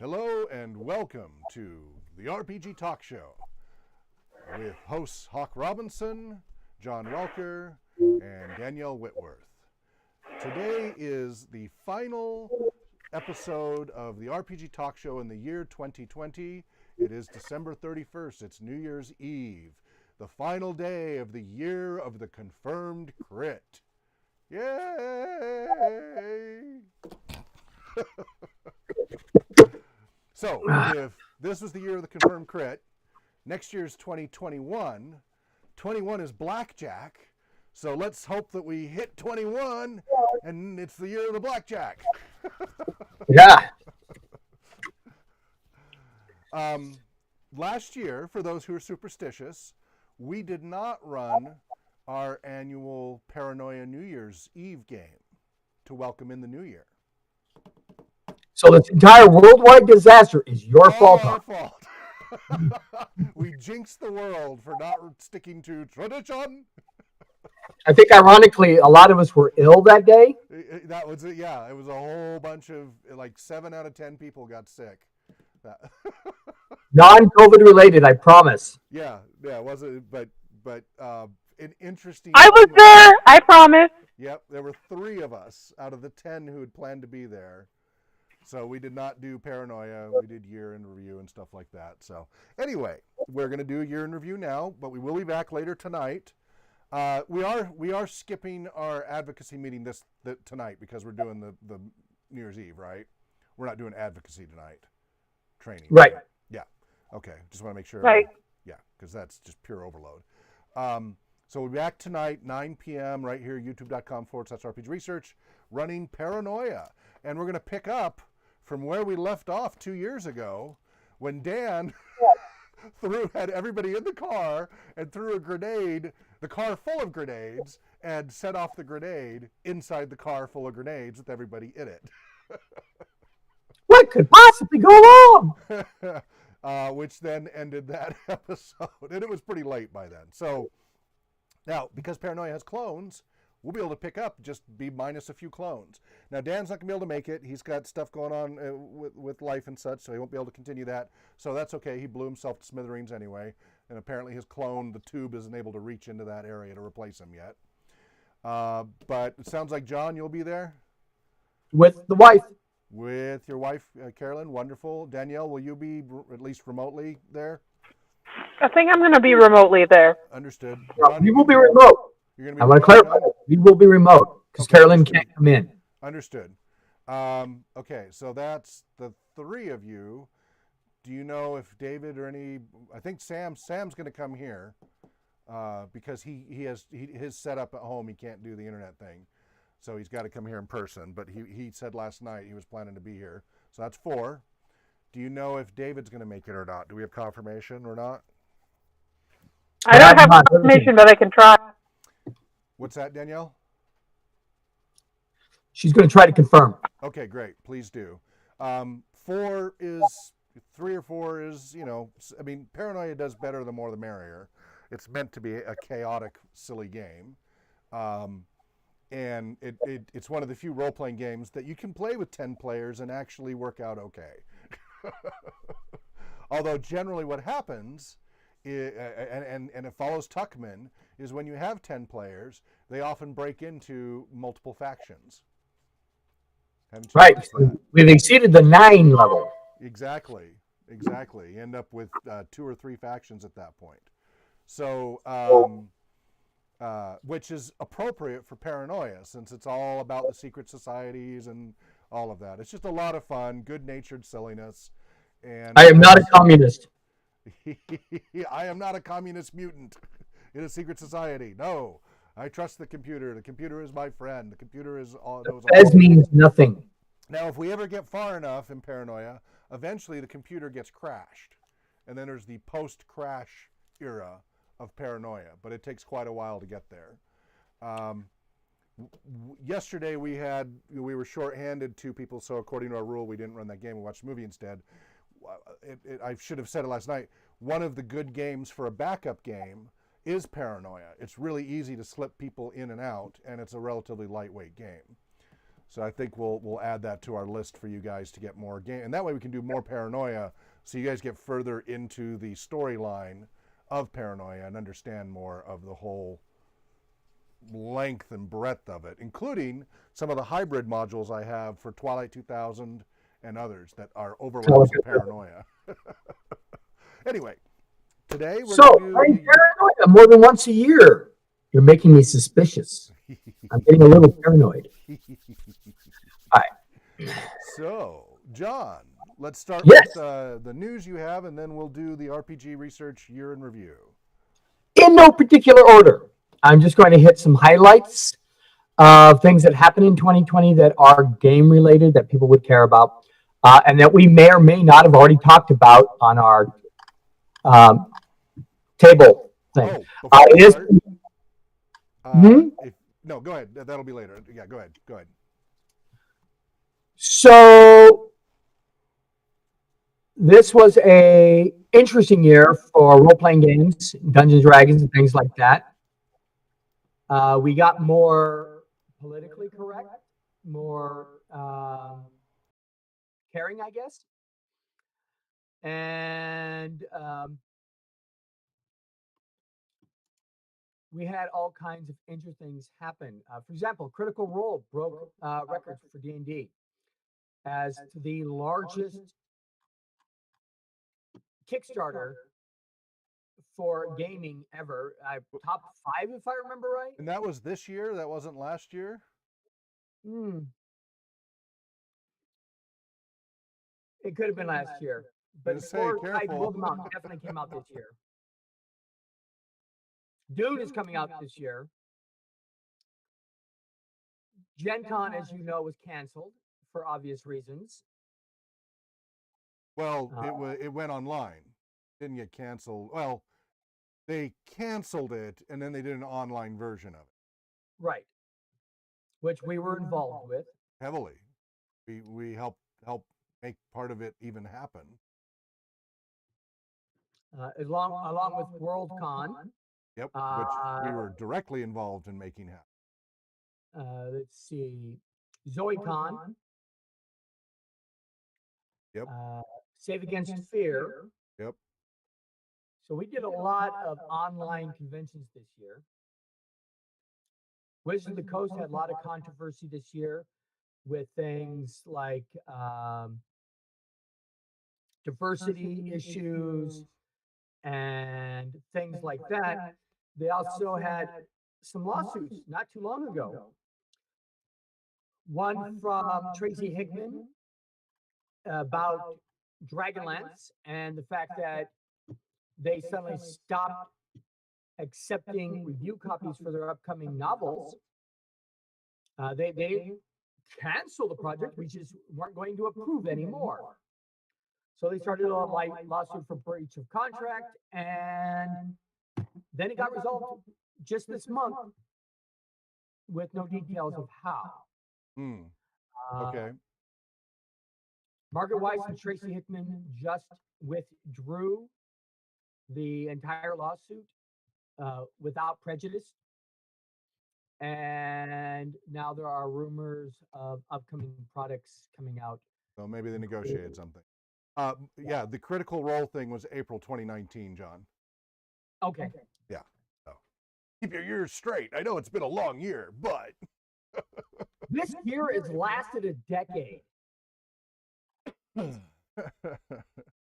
Hello and welcome to the RPG Talk Show with hosts Hawk Robinson, John Welker, and Danielle Whitworth. Today is the final episode of the RPG Talk Show in the year 2020. It is December 31st. It's New Year's Eve, the final day of the year of the confirmed crit. Yay! So, if this was the year of the confirmed crit, next year's 2021. 21 is blackjack. So let's hope that we hit 21 and it's the year of the blackjack. Yeah. Last year, for those who are superstitious, we did not run our annual Paranoia New Year's Eve game to welcome in the new year. So this entire worldwide disaster is your fault. Our fault. We jinxed the world for not sticking to tradition. I think, ironically, a lot of us were ill that day. That was it. Yeah, it was a whole bunch of, like, 7 out of 10 people got sick. Non-COVID related, I promise. Yeah, it wasn't, but an interesting. I was there, I promise. Yep, there were 3 of us out of the 10 who had planned to be there. So we did not do Paranoia. We did year in review and stuff like that. So anyway, we're going to do a year in review now, but we will be back later tonight. We are skipping our advocacy meeting tonight because we're doing the New Year's Eve, right? We're not doing advocacy tonight. Training. Right. Yeah. Okay. Just want to make sure. Right. Yeah, because that's just pure overload. So we'll be back tonight, 9 p.m. right here, youtube.com/RPG Research, running Paranoia. And we're going to pick up from where we left off 2 years ago when Dan had everybody in the car and threw a grenade, the car full of grenades, and set off the grenade inside the car full of grenades with everybody in it. What could possibly go wrong? Which then ended that episode. And it was pretty late by then. So now, because Paranoia has clones, we'll be able to pick up, just be minus a few clones. Now, Dan's not going to be able to make it. He's got stuff going on with life and such, so he won't be able to continue that. So that's okay. He blew himself to smithereens anyway. And apparently his clone, the tube, isn't able to reach into that area to replace him yet. But it sounds like, John, you'll be there? With the wife. With your wife, Carolyn. Wonderful. Danielle, will you be at least remotely there? I think I'm going to be remotely there. Understood. We will be remote. You're going to be I want to clarify. We will be remote because Carolyn can't come in. Understood. Okay, so that's the 3 of you. Do you know if David or I think Sam's going to come here because he has his setup at home. He can't do the internet thing. So he's got to come here in person. But he said last night he was planning to be here. So that's 4. Do you know if David's going to make it or not? Do we have confirmation or not? I don't have confirmation, but I can try. What's that, Danielle? She's going to try to confirm. Okay, great. Please do. 3 or 4 is, I mean, Paranoia does better the more the merrier. It's meant to be a chaotic, silly game. And it's one of the few role-playing games that you can play with 10 players and actually work out okay. Although generally what happens, and it follows Tuckman, is when you have 10 players, they often break into multiple factions. Right. We've exceeded the 9 level. Exactly. You end up with 2 or 3 factions at that point. So, which is appropriate for Paranoia, since it's all about the secret societies and all of that. It's just a lot of fun, good-natured silliness. And I am not a communist. I am not a communist mutant in a secret society. No, I trust the computer. The computer is my friend. The computer is all. Fez means nothing. Now, if we ever get far enough in Paranoia, eventually the computer gets crashed, and then there's the post-crash era of Paranoia. But it takes quite a while to get there. Yesterday we were short-handed 2 people, so according to our rule, we didn't run that game. We watched the movie instead. I should have said it last night. One of the good games for a backup game is Paranoia. It's really easy to slip people in and out, and it's a relatively lightweight game. So I think we'll add that to our list for you guys to get more game, and that way we can do more Paranoia, so you guys get further into the storyline of Paranoia and understand more of the whole length and breadth of it, including some of the hybrid modules I have for Twilight 2000 and others that are overlaps with Paranoia. Anyway, today we're So, going to do Paranoia more than once a year. You're making me suspicious. I'm getting a little paranoid. All right. So, John, let's start Yes. with the news you have, and then we'll do the RPG research year in review. In no particular order. I'm just going to hit some highlights of things that happened in 2020 that are game related that people would care about, and that we may or may not have already talked about on our table thing. Oh, before we start, no, go ahead. That'll be later. Yeah, go ahead. Go ahead. So this was a interesting year for role-playing games, Dungeons & Dragons and things like that. We got more politically correct, more caring, I guess. And we had all kinds of interesting things happen. For example, Critical Role broke records for D&D as the largest Kickstarter for gaming ever. Top 5, if I remember right. And that was this year? That wasn't last year? It could have been last year. But before I pulled them out, definitely came out this year. Dune is coming out this year. Gen Con, as you know, was canceled for obvious reasons. Well, it went online. Didn't get canceled. Well, they canceled it, and then they did an online version of it. Right. Which we were involved with. Heavily. We helped make part of it even happen. Along with WorldCon. Yep, which we were directly involved in making happen. Let's see. ZoeCon. Yep. Save Against Fear. Yep. So we did a lot of online conventions this year. Wizards of the Coast had a lot of controversy this year with things like diversity issues and things like that. They also had some lawsuits not too long ago. One from Tracy Hickman about Dragonlance and the fact that they suddenly stopped accepting review copies for their upcoming novels. They canceled the project. We just weren't going to approve anymore. So they started a lawsuit for breach of contract, and then it got resolved just this month with no details of how. Okay. Margaret Weiss and Tracy Hickman just withdrew the entire lawsuit without prejudice. And now there are rumors of upcoming products coming out. So maybe they negotiated something. Yeah, the Critical Role thing was April 2019, John. Okay. Yeah. So keep your ears straight. I know it's been a long year, but this year has lasted a decade.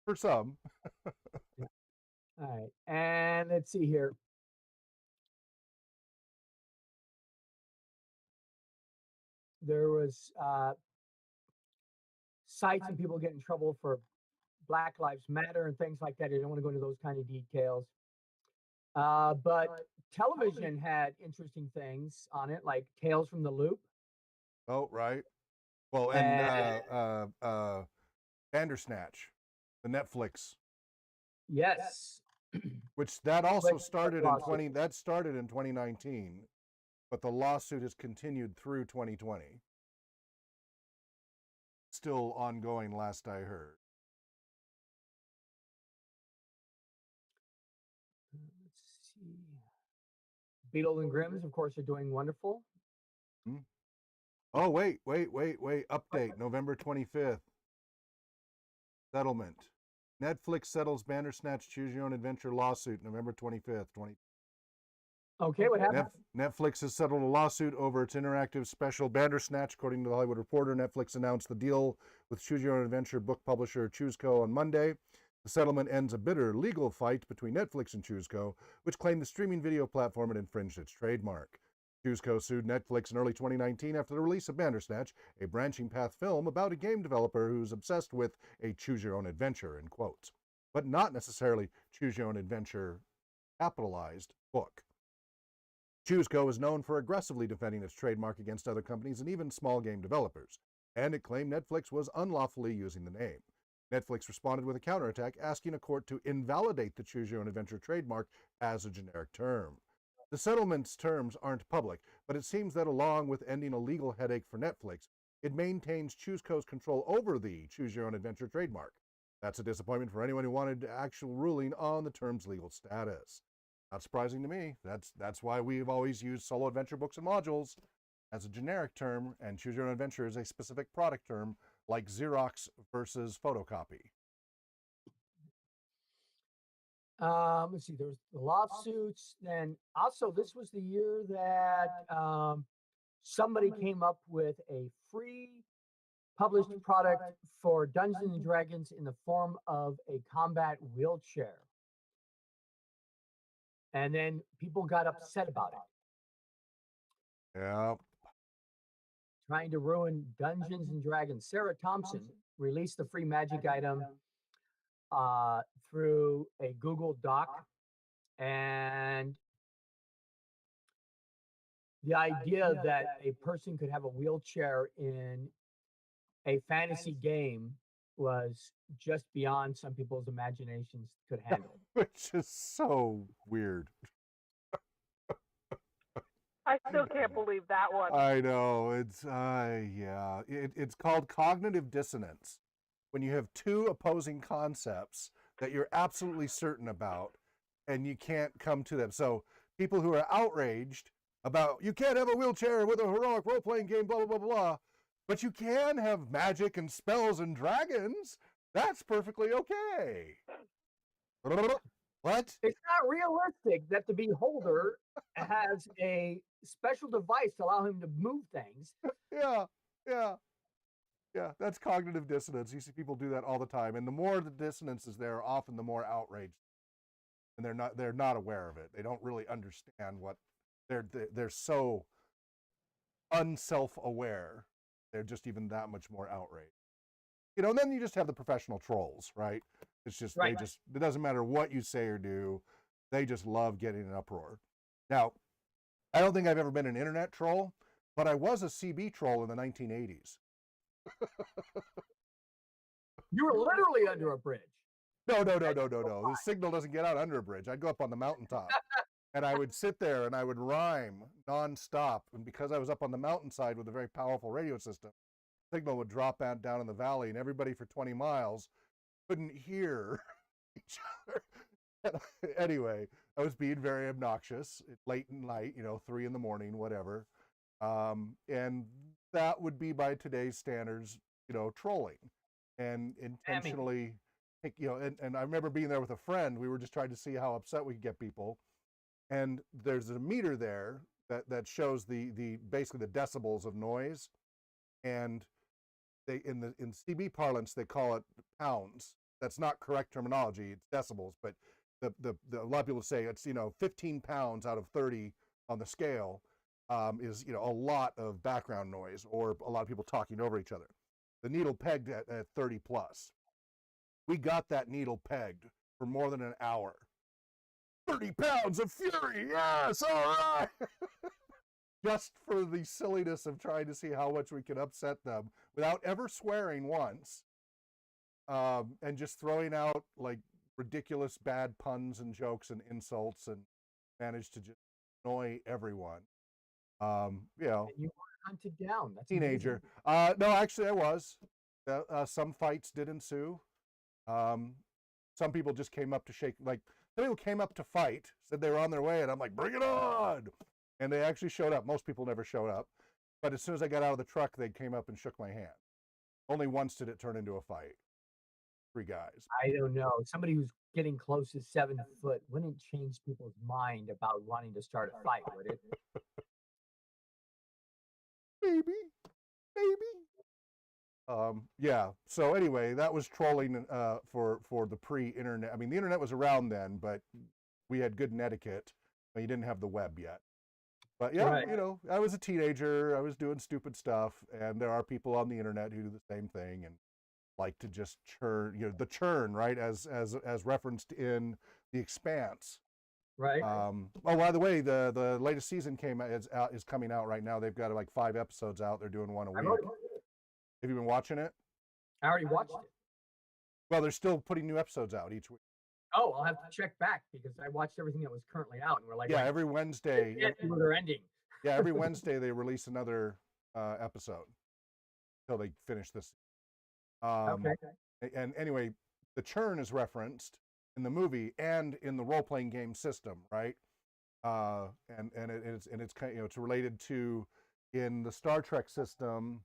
For some. All right. And let's see here. There was sites and people get in trouble for Black Lives Matter and things like that. I don't want to go into those kind of details. But television had interesting things on it, like Tales from the Loop. Oh, right. Well, and Bandersnatch, the Netflix. Yes. Which that also started in 2019, but the lawsuit has continued through 2020. Still ongoing, last I heard. Let's see. Beatles and Grimm's, of course, are doing wonderful. Oh, wait. Update, November 25th. Settlement. Netflix settles Bandersnatch Choose Your Own Adventure lawsuit, November 25th, 20. Okay, what happened? Netflix has settled a lawsuit over its interactive special Bandersnatch. According to the Hollywood Reporter, Netflix announced the deal with Choose Your Own Adventure book publisher ChooseCo on Monday. The settlement ends a bitter legal fight between Netflix and ChooseCo, which claimed the streaming video platform had infringed its trademark. ChooseCo sued Netflix in early 2019 after the release of Bandersnatch, a branching path film about a game developer who's obsessed with a choose your own adventure, in quotes, but not necessarily choose your own adventure capitalized book. ChooseCo is known for aggressively defending its trademark against other companies and even small game developers, and it claimed Netflix was unlawfully using the name. Netflix responded with a counterattack, asking a court to invalidate the Choose Your Own Adventure trademark as a generic term. The settlement's terms aren't public, but it seems that along with ending a legal headache for Netflix, it maintains ChooseCo's control over the Choose Your Own Adventure trademark. That's a disappointment for anyone who wanted actual ruling on the term's legal status. Not surprising to me. That's why we've always used solo adventure books and modules as a generic term, and Choose Your Own Adventure is a specific product term, like Xerox versus photocopy. Let's see, there was the lawsuits. Then also, this was the year that somebody came up with a free published product for Dungeons and Dragons in the form of a combat wheelchair. And then people got upset about it, Yeah. trying to ruin Dungeons and Dragons. Sarah Thompson released the free magic item through a Google Doc. And the idea that a person could have a wheelchair in a fantasy game was just beyond some people's imaginations could handle. Which is so weird. I still can't believe that one. I know. It's called cognitive dissonance. When you have two opposing concepts that you're absolutely certain about and you can't come to them. So people who are outraged about you can't have a wheelchair with a heroic role-playing game, blah, blah, blah, blah, but you can have magic and spells and dragons. That's perfectly okay. What? It's not realistic that the beholder has a special device to allow him to move things. Yeah, that's cognitive dissonance. You see people do that all the time, and the more the dissonance is there, often the more outraged, and they're not aware of it. They don't really understand what they're so unself-aware. They're just even that much more outraged. And then you just have the professional trolls, right? It's just Right. it doesn't matter what you say or do, they just love getting an uproar. Now, I don't think I've ever been an internet troll, but I was a CB troll in the 1980s. You were literally under a bridge. No. The signal doesn't get out under a bridge. I'd go up on the mountaintop and I would sit there and I would rhyme nonstop. And because I was up on the mountainside with a very powerful radio system, signal would drop down in the valley, and everybody for 20 miles couldn't hear each other. Anyway, I was being very obnoxious late at night, 3 in the morning, whatever. And that would be by today's standards, trolling and intentionally, and I remember being there with a friend. We were just trying to see how upset we could get people. And there's a meter there that shows the basically the decibels of noise. And they in CB parlance, they call it pounds. That's not correct terminology. It's decibels, but the a lot of people say it's 15 pounds out of 30 on the scale is a lot of background noise or a lot of people talking over each other. The needle pegged at 30 plus. We got that needle pegged for more than an hour. 30 pounds of fury, yes, all right. Just for the silliness of trying to see how much we could upset them without ever swearing once, and just throwing out like ridiculous bad puns and jokes and insults, and managed to just annoy everyone. And you were hunted down. That's teenager. amazing. No, actually, I was. Some fights did ensue. Some people just came up to shake. Like some people came up to fight, said they were on their way, and I'm like, "Bring it on!" And they actually showed up. Most people never showed up. But as soon as I got out of the truck, they came up and shook my hand. Only once did it turn into a fight. 3 guys. I don't know. Somebody who's getting close to 7 foot wouldn't change people's mind about wanting to start a fight, would it? Maybe. Yeah. So anyway, that was trolling for the pre-internet. I mean, the internet was around then, but we had good etiquette. You didn't have the web yet. But yeah, Right. you know, I was a teenager. I was doing stupid stuff, and there are people on the internet who do the same thing and like to just churn. You know, the churn, right? As referenced in The Expanse. Right. Oh, by the way, the latest season is coming out right now. They've got like 5 episodes out. They're doing one a week. Have you been watching it? I already watched it. Well, they're still putting new episodes out each week. Oh, I'll have to check back because I watched everything that was currently out, and we're like, Yeah, every Wednesday. They're ending. Yeah, every Wednesday they release another episode until they finish this. Okay. And anyway, the churn is referenced in the movie and in the role-playing game system, right? And it's kind of, you know, it's related to in the Star Trek system,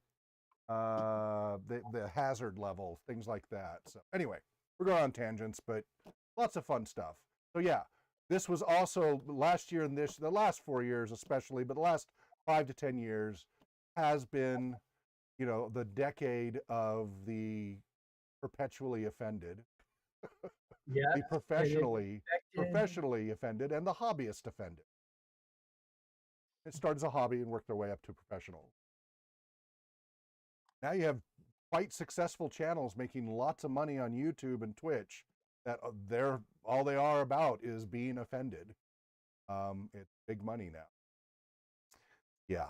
the hazard level, things like that. So anyway, we're going on tangents, but lots of fun stuff. So yeah, this was also last year and the last 4 years especially, but the last 5 to 10 years has been, you know, the decade of the perpetually offended, Yeah. the professionally offended, and the hobbyist offended. It started as a hobby and worked their way up to professional. Now you have quite successful channels making lots of money on YouTube and Twitch that all they are about is being offended. It's big money now. Yeah.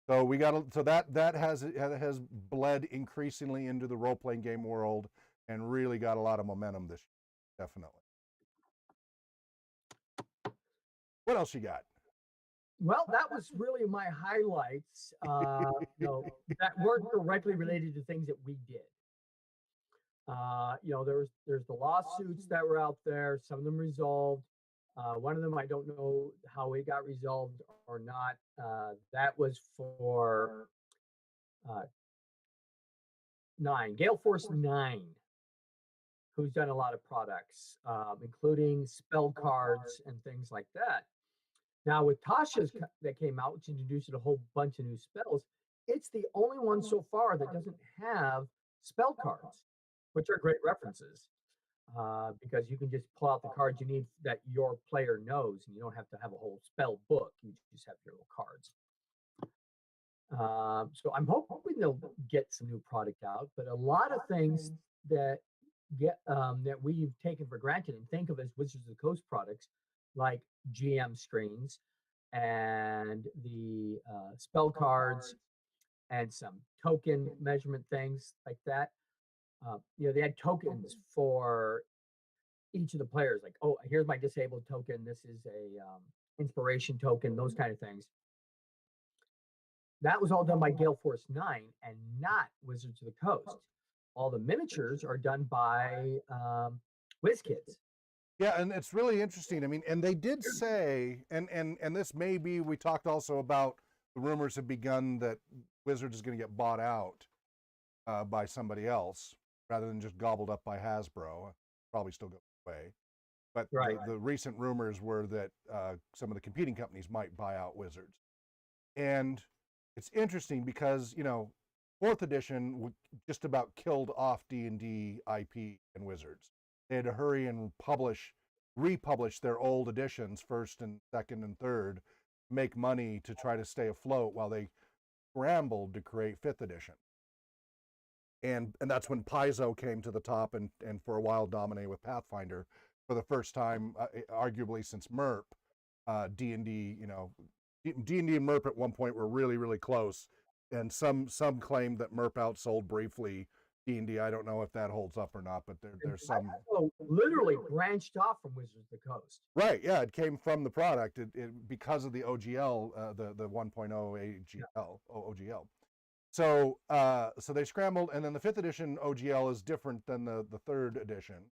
So that has bled increasingly into the role-playing game world and really got a lot of momentum this year, definitely. What else you got? Well, that was really my highlights, you know, that weren't directly related to things that we did. You know, there's the lawsuits that were out there. Some of them resolved. One of them, I don't know how it got resolved or not. That was for 9, Gale Force 9, who's done a lot of products, including spell cards and things like that. Now, with Tasha's that came out, which introduced a whole bunch of new spells, it's the only one so far that doesn't have spell cards, which are great references because you can just pull out the cards you need that your player knows, and you don't have to have a whole spell book. You just have your little cards. So I'm hoping they'll get some new product out, but a lot of things that that we've taken for granted and think of as Wizards of the Coast products, like GM screens and the spell cards and some token measurement things like that. You know, they had tokens for each of the players, like, oh, here's my disabled token. This is a inspiration token, those kind of things. That was all done by Gale Force 9 and not Wizards of the Coast. All the miniatures are done by WizKids. Yeah, and it's really interesting. I mean, and they did say, and this may be, we talked also about the rumors have begun that Wizards is going to get bought out by somebody else rather than just gobbled up by Hasbro. Probably still go away. But the recent rumors were that some of the competing companies might buy out Wizards. And it's interesting because, you know, 4th edition just about killed off D&D IP and Wizards. They had to hurry and republish their old editions, 1st and 2nd and 3rd, make money to try to stay afloat while they scrambled to create 5th edition. And that's when Paizo came to the top and for a while dominated with Pathfinder for the first time, arguably since MERP. D&D, you know, D&D and MERP at one point were really, really close. And some claim that MERP outsold briefly D&D. I don't know if that holds up or not, but there's some. Literally branched off from Wizards of the Coast. Right, yeah, it came from the product because of the OGL, the 1.0 OGL. So they scrambled, and then the 5th edition OGL is different than the 3rd edition,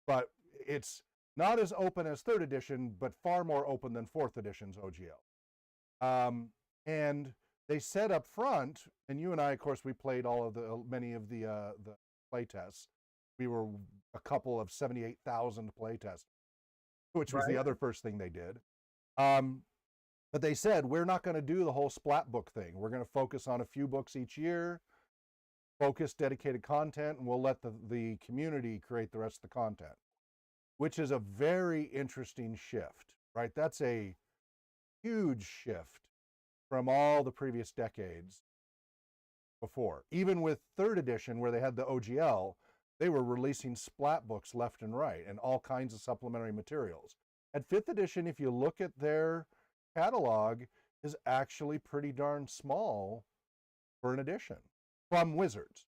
but it's not as open as 3rd edition, but far more open than 4th edition's OGL. And they said up front, and you and I, of course, we played many of the play tests. We were a couple of 78,000 play tests, which was the other first thing they did. But they said, we're not going to do the whole splat book thing. We're going to focus on a few books each year, focus dedicated content, and we'll let the community create the rest of the content, which is a very interesting shift, right? That's a huge shift from all the previous decades before. Even with 3rd edition, where they had the OGL, they were releasing splat books left and right and all kinds of supplementary materials. At 5th edition, if you look at their catalog, is actually pretty darn small for an edition from Wizards.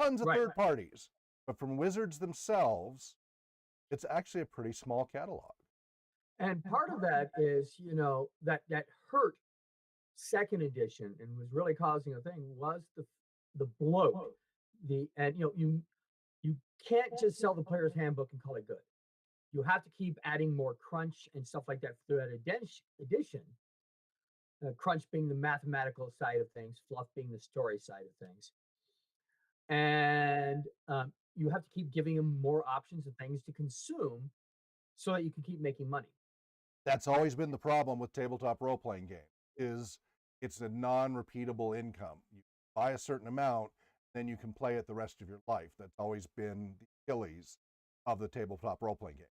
Tons of third parties, but from Wizards themselves, it's actually a pretty small catalog. And part of that is, you know, that hurt 2nd edition and was really causing a thing was the bloat. And you can't just sell the player's handbook and call it good. You have to keep adding more crunch and stuff like that through that edition. Crunch being the mathematical side of things, fluff being the story side of things. And you have to keep giving them more options and things to consume so that you can keep making money. That's always been the problem with tabletop role-playing game, is it's a non-repeatable income. You buy a certain amount, then you can play it the rest of your life. That's always been the Achilles of the tabletop role-playing game.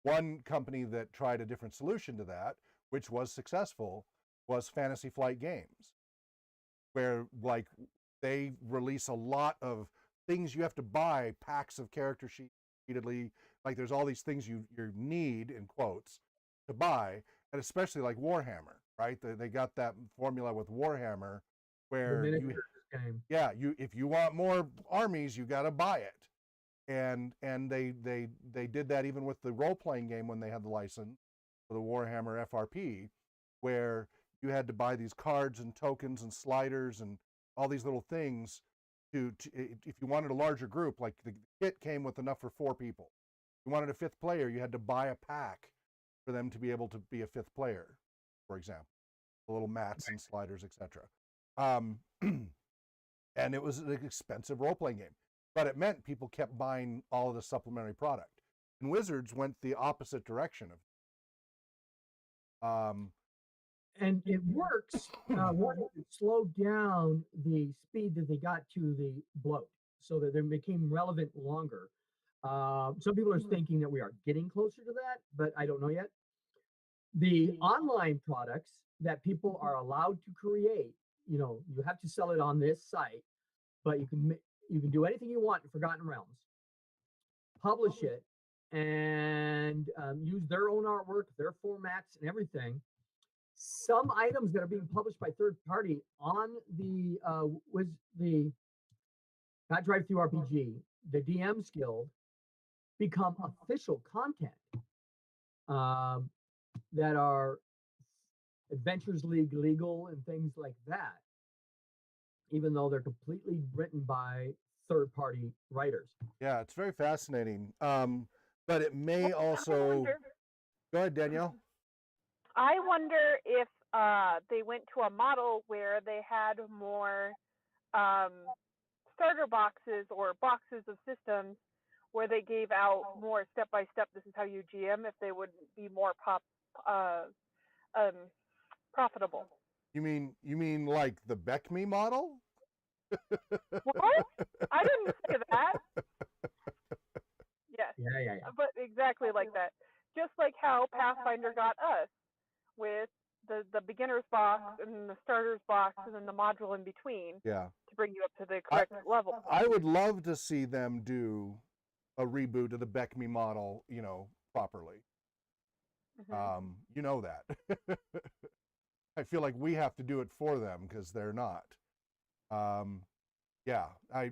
One company that tried a different solution to that, which was successful, was Fantasy Flight Games, where like they release a lot of things you have to buy, packs of character sheets repeatedly. Like there's all these things you need, in quotes, to buy, and especially like Warhammer, right? They got that formula with Warhammer where if you want more armies, you got to buy it. And they did that even with the role-playing game when they had the license for the Warhammer FRP, where you had to buy these cards and tokens and sliders and all these little things to if you wanted a larger group, like the kit came with enough for 4 people. If you wanted a 5th player, you had to buy a pack for them to be able to be a 5th player, for example, the little mats and sliders, etc. And it was an expensive role-playing game, but it meant people kept buying all of the supplementary product. And Wizards went the opposite direction of. And it works. It slowed down the speed that they got to the bloat, so that they became relevant longer. Some people are thinking that we are getting closer to that, but I don't know yet. The online products that people are allowed to create, you have to sell it on this site, but you can do anything you want in Forgotten Realms, publish it, and use their own artwork, their formats, and everything. Some items that are being published by third party on the not Drive Through RPG, the DM's Guild, become official content that are Adventures League legal and things like that, even though they're completely written by third party writers. Yeah, it's very fascinating. But it may also. Go ahead, Danielle. I wonder if they went to a model where they had more starter boxes or boxes of systems where they gave out more step-by-step, this is how you GM, if they would be more profitable. You mean like the BECME model? What? I didn't say that. Yes. Yeah. But exactly like that. Just like how Pathfinder got us with the beginner's box and the starter's box and then the module in between. Yeah. To bring you up to the correct level. I would love to see them do a reboot of the BECME model, properly. Mm-hmm. You know that. I feel like we have to do it for them because they're not. Yeah, I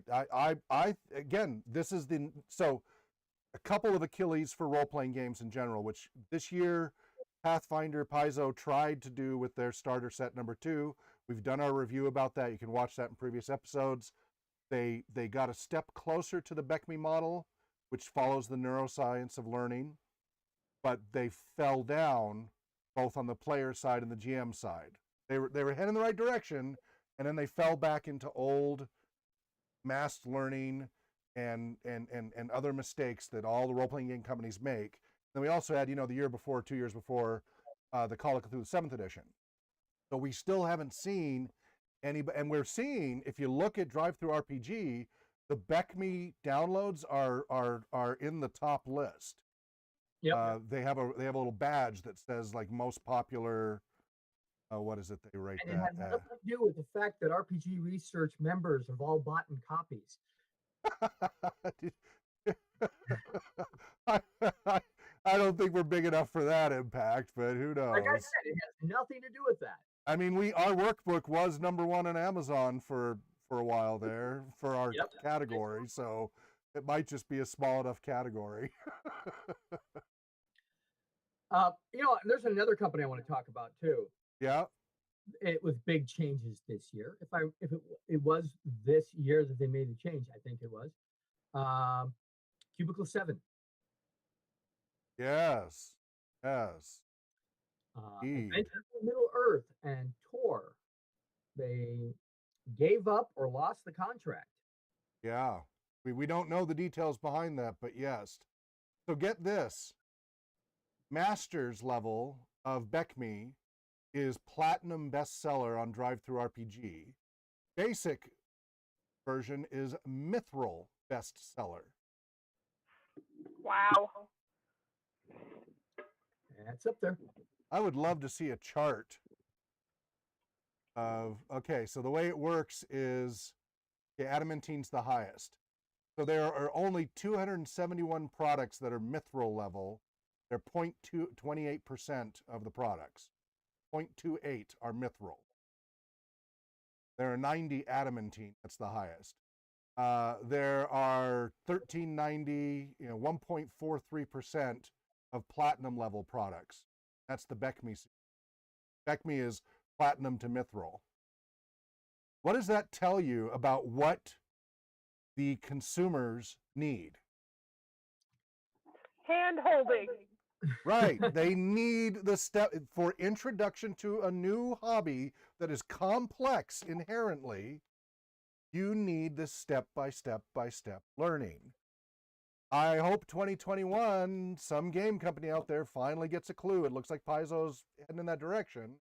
again, this is so a couple of Achilles for role-playing games in general, which this year Pathfinder Paizo tried to do with their starter set number 2. We've done our review about that. You can watch that in previous episodes. They got a step closer to the BECME model, which follows the neuroscience of learning, but they fell down both on the player side and the GM side. They were heading in the right direction, and then they fell back into old mass learning and other mistakes that all the role-playing game companies make. Then we also had, the year before, 2 years before, the Call of Cthulhu 7th edition. So we still haven't seen any, and we're seeing, if you look at Drive-Thru RPG, the BECME downloads are in the top list. Yep. They have a little badge that says like most popular. What is it they rate And it that? has nothing to do with the fact that RPG Research members have all bought in copies. I don't think we're big enough for that impact, but who knows? Like I said, it has nothing to do with that. I mean, our workbook was #1 on Amazon for a while there for our category, so it might just be a small enough category. There's another company I want to talk about too. Yeah. It was big changes this year. If it was this year that they made the change, I think it was. Cubicle 7. Yes. Adventure in Middle Earth and Tor. They gave up or lost the contract. Yeah. We don't know the details behind that, but yes. So get this. Master's level of BECME is platinum bestseller on Drive-Thru RPG. Basic version is Mithril bestseller. Wow. That's up there. I would love to see a chart of, okay, so the way it works is, adamantine's the highest. So there are only 271 products that are Mithril level. They're 0.28% of the products. 0.28 are Mithril. There are 90 adamantine, that's the highest. There are 1390, 1.43% of platinum level products. That's the BECME. BECME is platinum to Mithril. What does that tell you about what the consumers need? Hand holding. Right. They need the step for introduction to a new hobby that is complex inherently. You need the step by step learning. I hope 2021, some game company out there finally gets a clue. It looks like Paizo's heading in that direction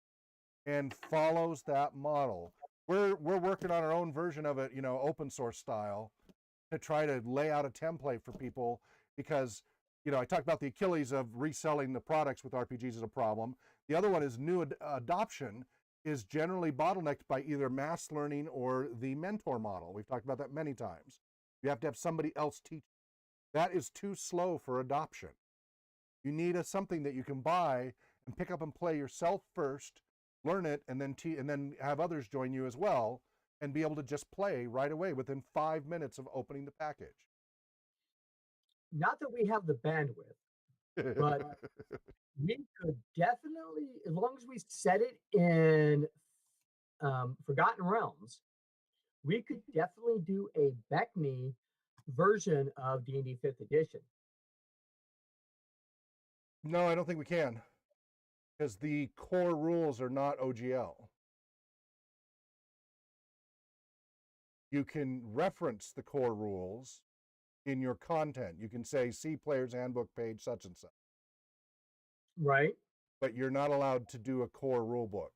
and follows that model. We're working on our own version of it, open source style, to try to lay out a template for people, because I talked about the Achilles of reselling the products with RPGs as a problem. The other one is new adoption is generally bottlenecked by either mass learning or the mentor model. We've talked about that many times. You have to have somebody else teach. That is too slow for adoption. You need something that you can buy and pick up and play yourself first, learn it, and then have others join you as well, and be able to just play right away within 5 minutes of opening the package. Not that we have the bandwidth, but we could definitely, as long as we set it in Forgotten Realms, we could definitely do a BECME version of D&D 5th edition. No, I don't think we can, because the core rules are not OGL. You can reference the core rules in your content. You can say, see Player's Handbook page such and such. Right. But you're not allowed to do a core rule book.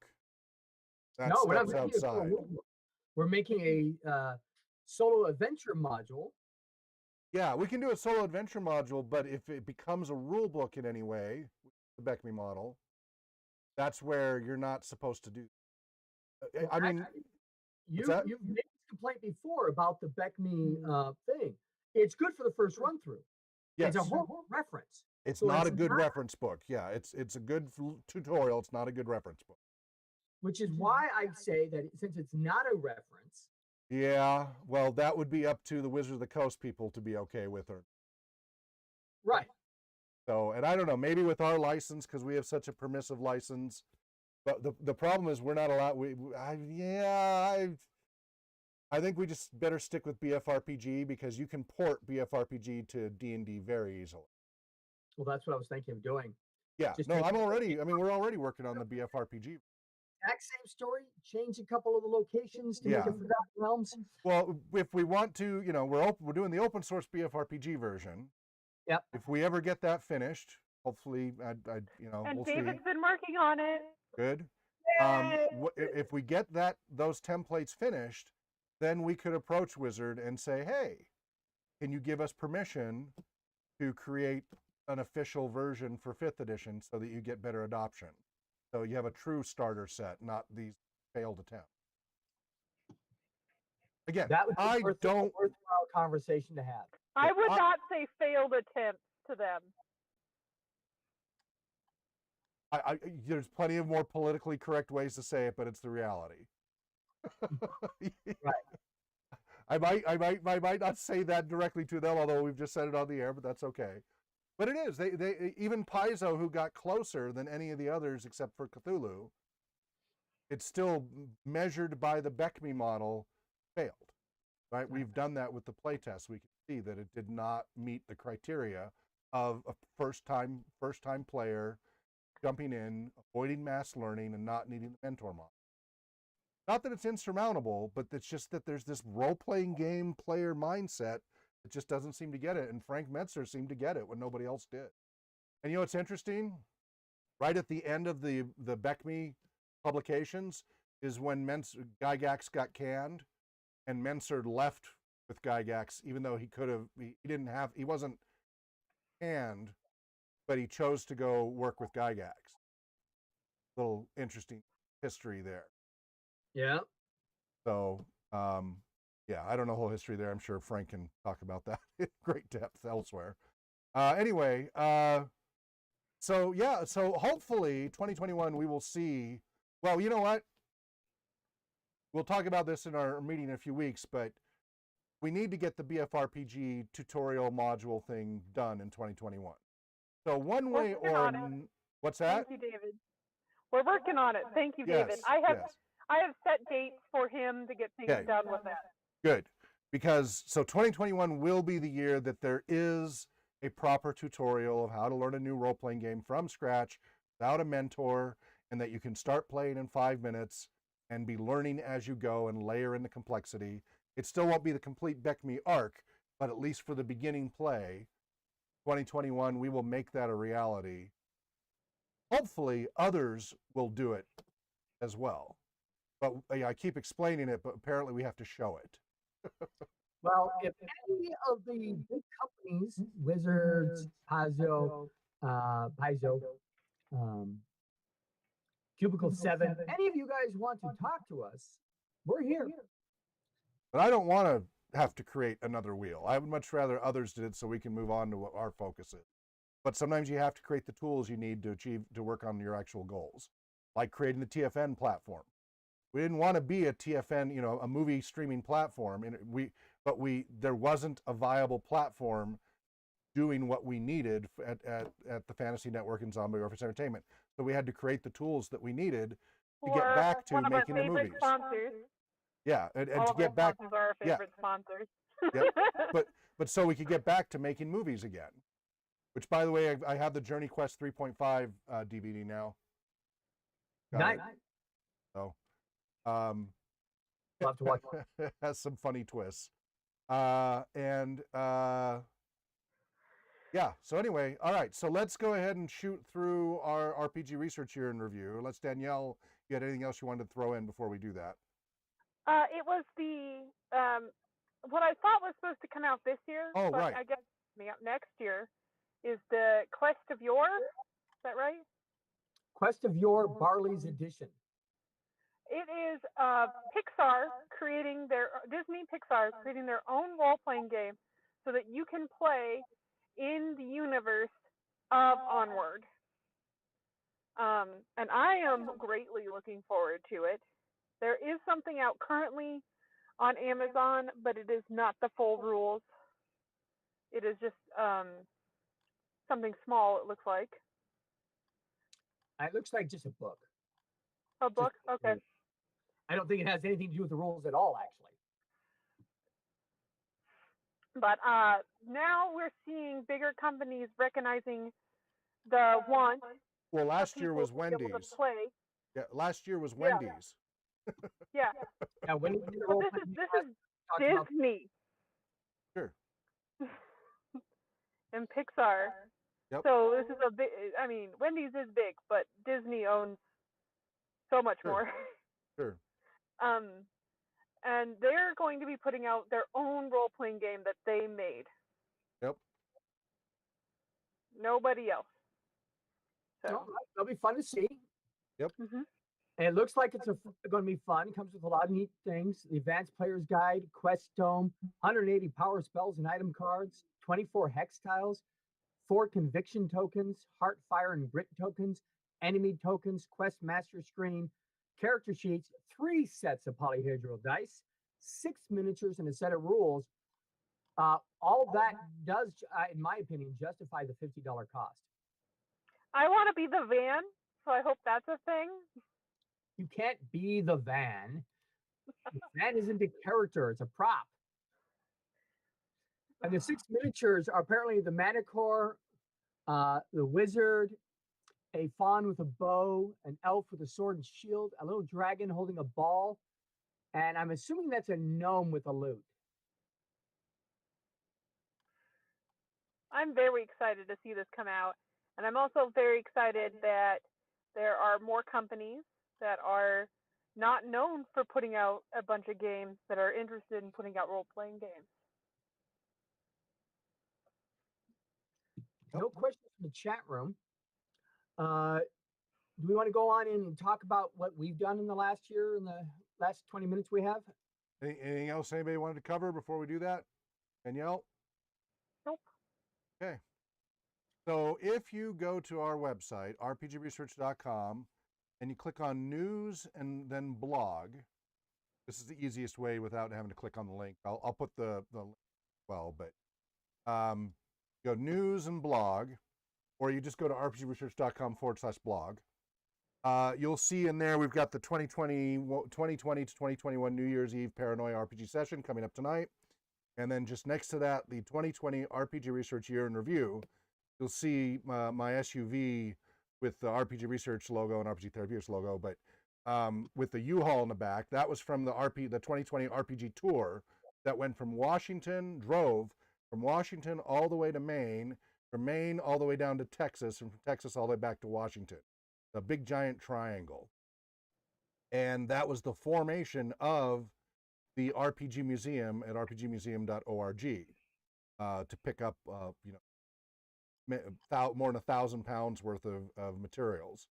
That No, we're not steps making outside. We're making a solo adventure module. Yeah, we can do a solo adventure module, but if it becomes a rule book in any way, the BECME model, that's where you're not supposed to do. I mean, you've made this complaint before about the BECME thing. It's good for the first run through. yes, It's a whole reference. it's So not it's a good not- reference book. Yeah, it's a good tutorial. It's not a good reference book. Which is why I say that since it's not a reference. Yeah, well, that would be up to the Wizards of the Coast people to be okay with her. Right. So, and I don't know, maybe with our license, because we have such a permissive license, but the problem is we're not allowed. I think we just better stick with BFRPG, because you can port BFRPG to D&D very easily. Well, that's what I was thinking of doing. Yeah, Just no, take- we're already working on the BFRPG. exact same story, change a couple of the locations to make Yeah. it Forgotten Realms. Well, if we want to, you know, we're doing the open source BFRPG version. Yep. If we ever get that finished, hopefully, you know, And we'll see. David's been working on it. Good. Yay! If we get those templates finished, then we could approach Wizard and say, hey, can you give us permission to create an official version for 5th edition so that you get better adoption? So you have a true starter set, not these failed attempts. Again, That would be I a worthwhile conversation to have. I would not say failed attempts to them. There's plenty of more politically correct ways to say it, but it's the reality. Right. I might not say that directly to them, although we've just said it on the air, but that's okay. But it is. They even Paizo, who got closer than any of the others except for Cthulhu, it's still measured by the BECMI model, failed. Right? We've done that with the playtest. We can see that it did not meet the criteria of a first-time player jumping in, avoiding mass learning, and not needing the mentor model. Not that it's insurmountable, but it's just that there's this role-playing game player mindset that just doesn't seem to get it. And Frank Metzer seemed to get it when nobody else did. And you know what's interesting? Right at the end of the BECMI publications is when Gygax got canned, and Menser left with Gygax, even though he wasn't canned, but he chose to go work with Gygax. Little interesting history there. Yeah. So, yeah, I don't know the whole history there. I'm sure Frank can talk about that in great depth elsewhere. Anyway, so yeah, so hopefully 2021 we will see, well, you know what? We'll talk about this in our meeting in a few weeks, but we need to get the BFRPG tutorial module thing done in 2021. So one way or what's that? Thank you, David. We're working on it. Thank you, David. I have set dates for him to get things done with that. Good, because so 2021 will be the year that there is a proper tutorial of how to learn a new role-playing game from scratch without a mentor, and that you can start playing in 5 minutes and be learning as you go and layer in the complexity. It still won't be the complete BECMI arc, but at least for the beginning play, 2021, we will make that a reality. Hopefully others will do it as well. But I keep explaining it, but apparently we have to show it. Well, if any of the big companies, Wizards, Paizo, Cubicle 7, any of you guys want to talk to us, we're here. But I don't want to have to create another wheel. I would much rather others did it so we can move on to what our focus is. But sometimes you have to create the tools you need to work on your actual goals, like creating the TFN platform. We didn't want to be a TFN, you know, a movie streaming platform, and there wasn't a viable platform doing what we needed at the Fantasy Network and Zombie Warfare Entertainment. So we had to create the tools that we needed to get back to making the movies. Sponsors. Yeah, and to get back. Are our favorite sponsors. Yeah, but so we could get back to making movies again. Which, by the way, I have the Journey Quest 3.5 DVD now. Nice. So, We'll have to watch it. it has some funny twists. Yeah, so anyway, all right, so let's go ahead and shoot through our RPG research here in review. Let's, Danielle, you had anything else you wanted to throw in before we do that? It was what I thought was supposed to come out this year. Oh, but right. I guess coming out next year is the Quest of Yore. Is that right? Quest of Yore Barley's Edition. It is Disney Pixar creating their own role-playing game so that you can play in the universe of Onward. And I am greatly looking forward to it. There is something out currently on Amazon, but it is not the full rules. It is just something small, it looks like. It looks like just a book. A book? Okay. I don't think it has anything to do with the rules at all, actually. But now we're seeing bigger companies recognizing the want. Well, last year was Wendy's. Yeah, last year was Yeah. Wendy's. Yeah. Yeah, when you did the But role this playing, is talked about Disney Sure. and Pixar. Yep. So this is a big. I mean, Wendy's is big, but Disney owns so much Sure. more. Sure. And they're going to be putting out their own role-playing game that they made. Yep. Nobody else. So. no, that'll be fun to see. Mm-hmm. And it looks like it's going to be fun. It comes with a lot of neat things. The Advanced Player's Guide, Quest Tome, 180 power spells and item cards, 24 hex tiles, 4 conviction tokens, heart, fire, and grit tokens, enemy tokens, quest master screen, character sheets, 3 sets of polyhedral dice, 6 miniatures, and a set of rules. All that does, in my opinion, justify the $50 cost. I want to be the van, so I hope that's a thing. You can't be the van. The van isn't a character, it's a prop. And the 6 miniatures are apparently the Manicore, the wizard, a fawn with a bow, an elf with a sword and shield, a little dragon holding a ball, and I'm assuming that's a gnome with a lute. I'm very excited to see this come out. And I'm also very excited that there are more companies that are not known for putting out a bunch of games that are interested in putting out role-playing games. No questions from the chat room. Do we want to go on in and talk about what we've done in the last year, in the last 20 minutes we have? Anything else anybody wanted to cover before we do that? Danielle? Nope. Okay. So if you go to our website, rpgresearch.com, and you click on news and then blog, this is the easiest way without having to click on the link. I'll put the link as well, but go news and blog, or you just go to rpgresearch.com/blog. You'll see in there we've got the 2020 to 2021 New Year's Eve Paranoia RPG session coming up tonight. And then just next to that, the 2020 RPG Research Year in Review. You'll see my SUV with the RPG Research logo and RPG Therapeutics logo, but with the U-Haul in the back. That was from the 2020 RPG Tour that went from Washington, drove from Washington all the way to Maine, from Maine all the way down to Texas, and from Texas all the way back to Washington. A big giant triangle. And that was the formation of the RPG Museum at rpgmuseum.org to pick up, more than 1,000 pounds worth of materials,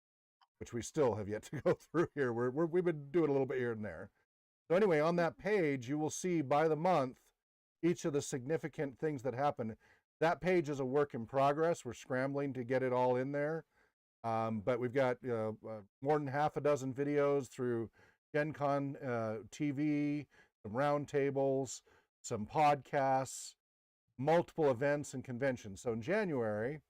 which we still have yet to go through here. We've been doing a little bit here and there. So anyway, on that page, you will see by the month each of the significant things that happen. That page is a work in progress. We're scrambling to get it all in there. But we've got more than half a dozen videos through Gen Con TV, some roundtables, some podcasts, multiple events and conventions. So in January,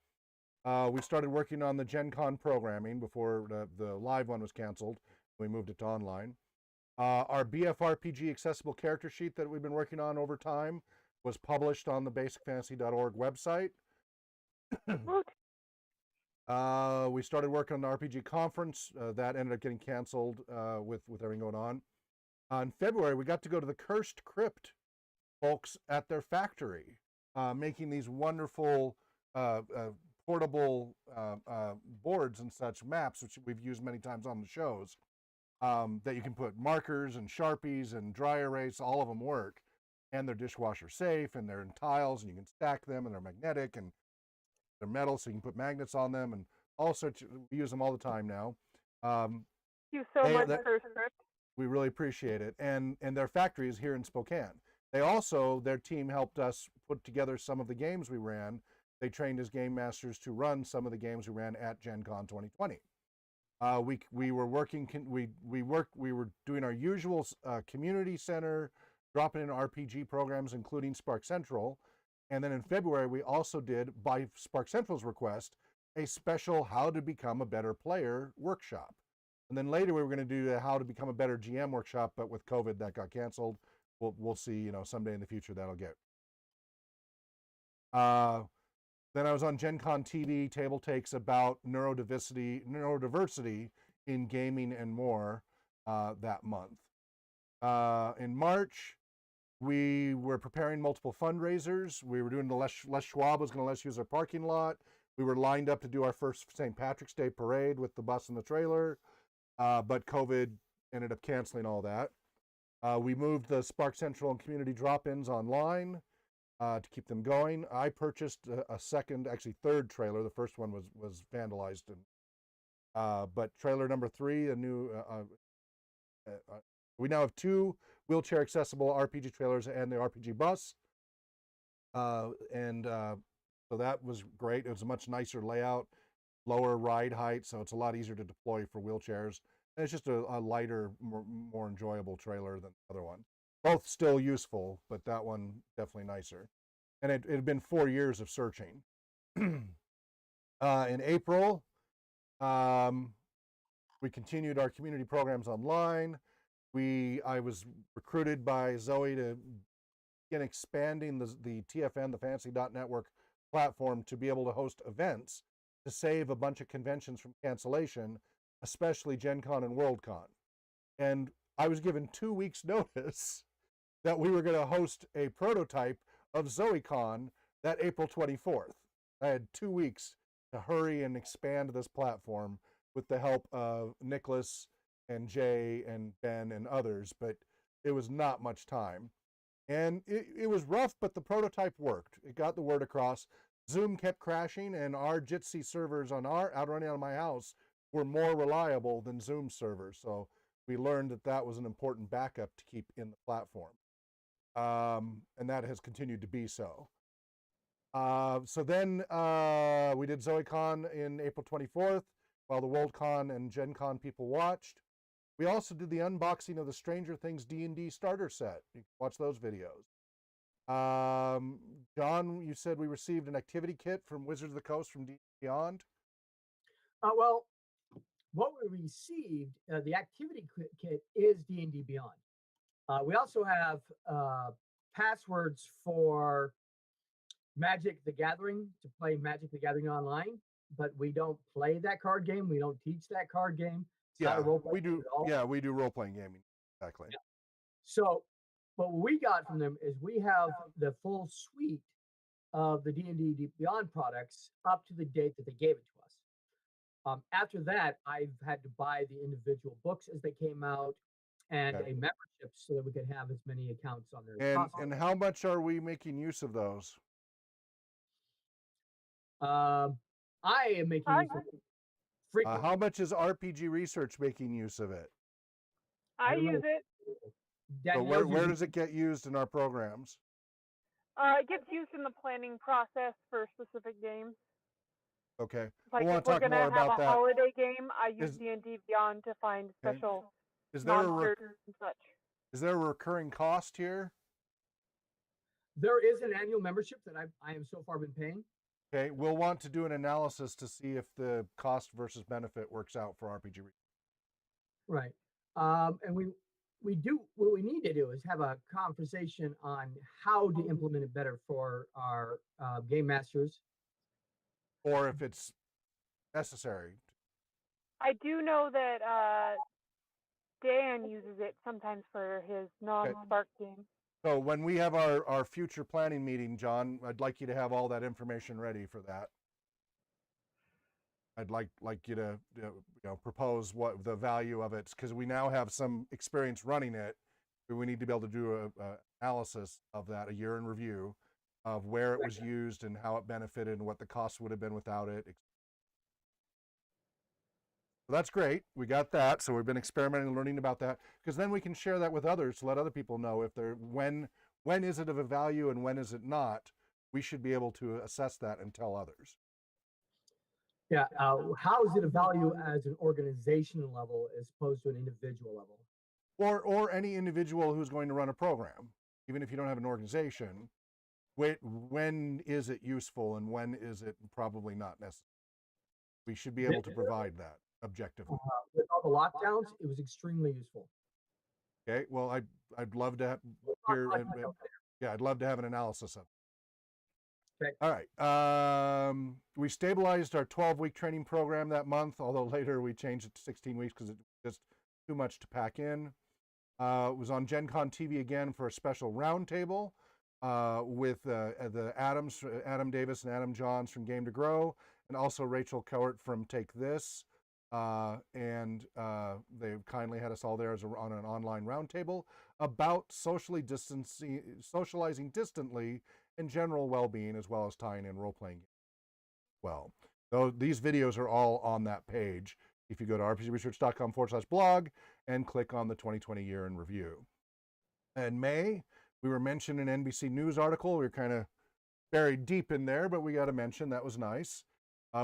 we started working on the Gen Con programming before the live one was canceled. We moved it to online. Our BFRPG accessible character sheet that we've been working on over time was published on the basicfantasy.org website. We started working on the RPG conference. That ended up getting canceled with everything going on. In February, we got to go to the Cursed Crypt folks at their factory, making these wonderful portable boards and such maps, which we've used many times on the shows, that you can put markers and Sharpies and dry erase, all of them work. And they're dishwasher safe, and they're in tiles, and you can stack them, and they're magnetic, and they're metal, so you can put magnets on them, and all sorts. We use them all the time now. Thank you so much, Cursed Crypt. We really appreciate it. And their factory is here in Spokane. Their team helped us put together some of the games we ran. They trained as game masters to run some of the games we ran at Gen Con 2020. We were doing our usual community center, dropping in RPG programs, including Spark Central. And then in February, we also did, by Spark Central's request, a special How to Become a Better Player workshop. And then later we were going to do a How to Become a Better GM workshop, but with COVID, that got canceled. We'll see, someday in the future that'll get. Then I was on Gen Con TV, table takes about neurodiversity in gaming and more that month. In March, we were preparing multiple fundraisers. We were doing the Les Schwab was going to let us use our parking lot. We were lined up to do our first St. Patrick's Day parade with the bus and the trailer, but COVID ended up canceling all that. We moved the Spark Central and community drop-ins online to keep them going. I purchased a second, actually third trailer. The first one was vandalized, but trailer number 3, a new. We now have 2 wheelchair accessible RPG trailers and the RPG bus, so that was great. It was a much nicer layout, lower ride height, so it's a lot easier to deploy for wheelchairs. And it's just a lighter, more enjoyable trailer than the other one. Both still useful, but that one definitely nicer. And it had been 4 years of searching. In April, we continued our community programs online. I was recruited by Zoe to begin expanding the TFN, the Fantasy.network platform, to be able to host events to save a bunch of conventions from cancellation, especially Gen Con and Worldcon. And I was given 2 weeks notice that we were going to host a prototype of ZoeCon that April 24th. I had 2 weeks to hurry and expand this platform with the help of Nicholas and Jay and Ben and others, but it was not much time. And it was rough, but the prototype worked. It got the word across. Zoom kept crashing, and our Jitsi servers out running out of my house were more reliable than Zoom servers. So we learned that was an important backup to keep in the platform. And that has continued to be so. So then we did ZoeCon in April 24th, while the Worldcon and Gen Con people watched. We also did the unboxing of the Stranger Things D&D starter set. You can watch those videos. John, you said we received an activity kit from Wizards of the Coast from D&D Beyond. Well, what we received, the activity kit is D&D Beyond. We also have passwords for Magic the Gathering, to play Magic the Gathering online, but we don't play that card game. We don't teach that card game. Yeah, we do. Yeah, we do role-playing gaming. Exactly. Yeah. So what we got from them is we have the full suite of the D&D Beyond products up to the date that they gave it to us. After that, I've had to buy the individual books as they came out and a membership so that we could have as many accounts on there as possible. And how much are we making use of those? I am making use of it frequently. How much is RPG Research making use of it? I use it. So where does it get used in our programs? It gets used in the planning process for specific games. Okay. Like I want if to we're talk going more to have about a that. holiday game, I use D&D Beyond to find special monsters and such. Is there a recurring cost here? There is an annual membership that I am so far been paying. Okay, we'll want to do an analysis to see if the cost versus benefit works out for RPG. Right. And we do, what we need to do is have a conversation on how to implement it better for our game masters. Or if it's necessary. I do know that Dan uses it sometimes for his non-Spark game. So when we have our future planning meeting, John, I'd like you to have all that information ready for that. I'd like you to propose what the value of it, because we now have some experience running it. We need to be able to do an analysis of that, a year in review of where it was used and how it benefited and what the cost would have been without it. So that's great. We got that. So we've been experimenting and learning about that, because then we can share that with others to let other people know if they're when is it of a value and when is it not. We should be able to assess that and tell others. Yeah. How is it of value as an organizational level as opposed to an individual level? Or any individual who's going to run a program, even if you don't have an organization. When is it useful and when is it probably not necessary? We should be able to provide that objectively. With all the lockdowns, it was extremely useful. Okay, well, I'd love to hear. Yeah, I'd love to have an analysis of it. Okay. All right. We stabilized our 12-week training program that month, although later we changed it to 16 weeks because it was just too much to pack in. It was on Gen Con TV again for a special roundtable with the Adam Davis and Adam Johns from Game to Grow, and also Rachel Cowart from Take This. They kindly had us all there on an online roundtable about socializing distantly and general well-being, as well as tying in role-playing games. Well, though these videos are all on that page. If you go to rpgresearch.com/blog and click on the 2020 year in review. In May, we were mentioned in an NBC News article. We were kind of buried deep in there, but we got to mention that was nice.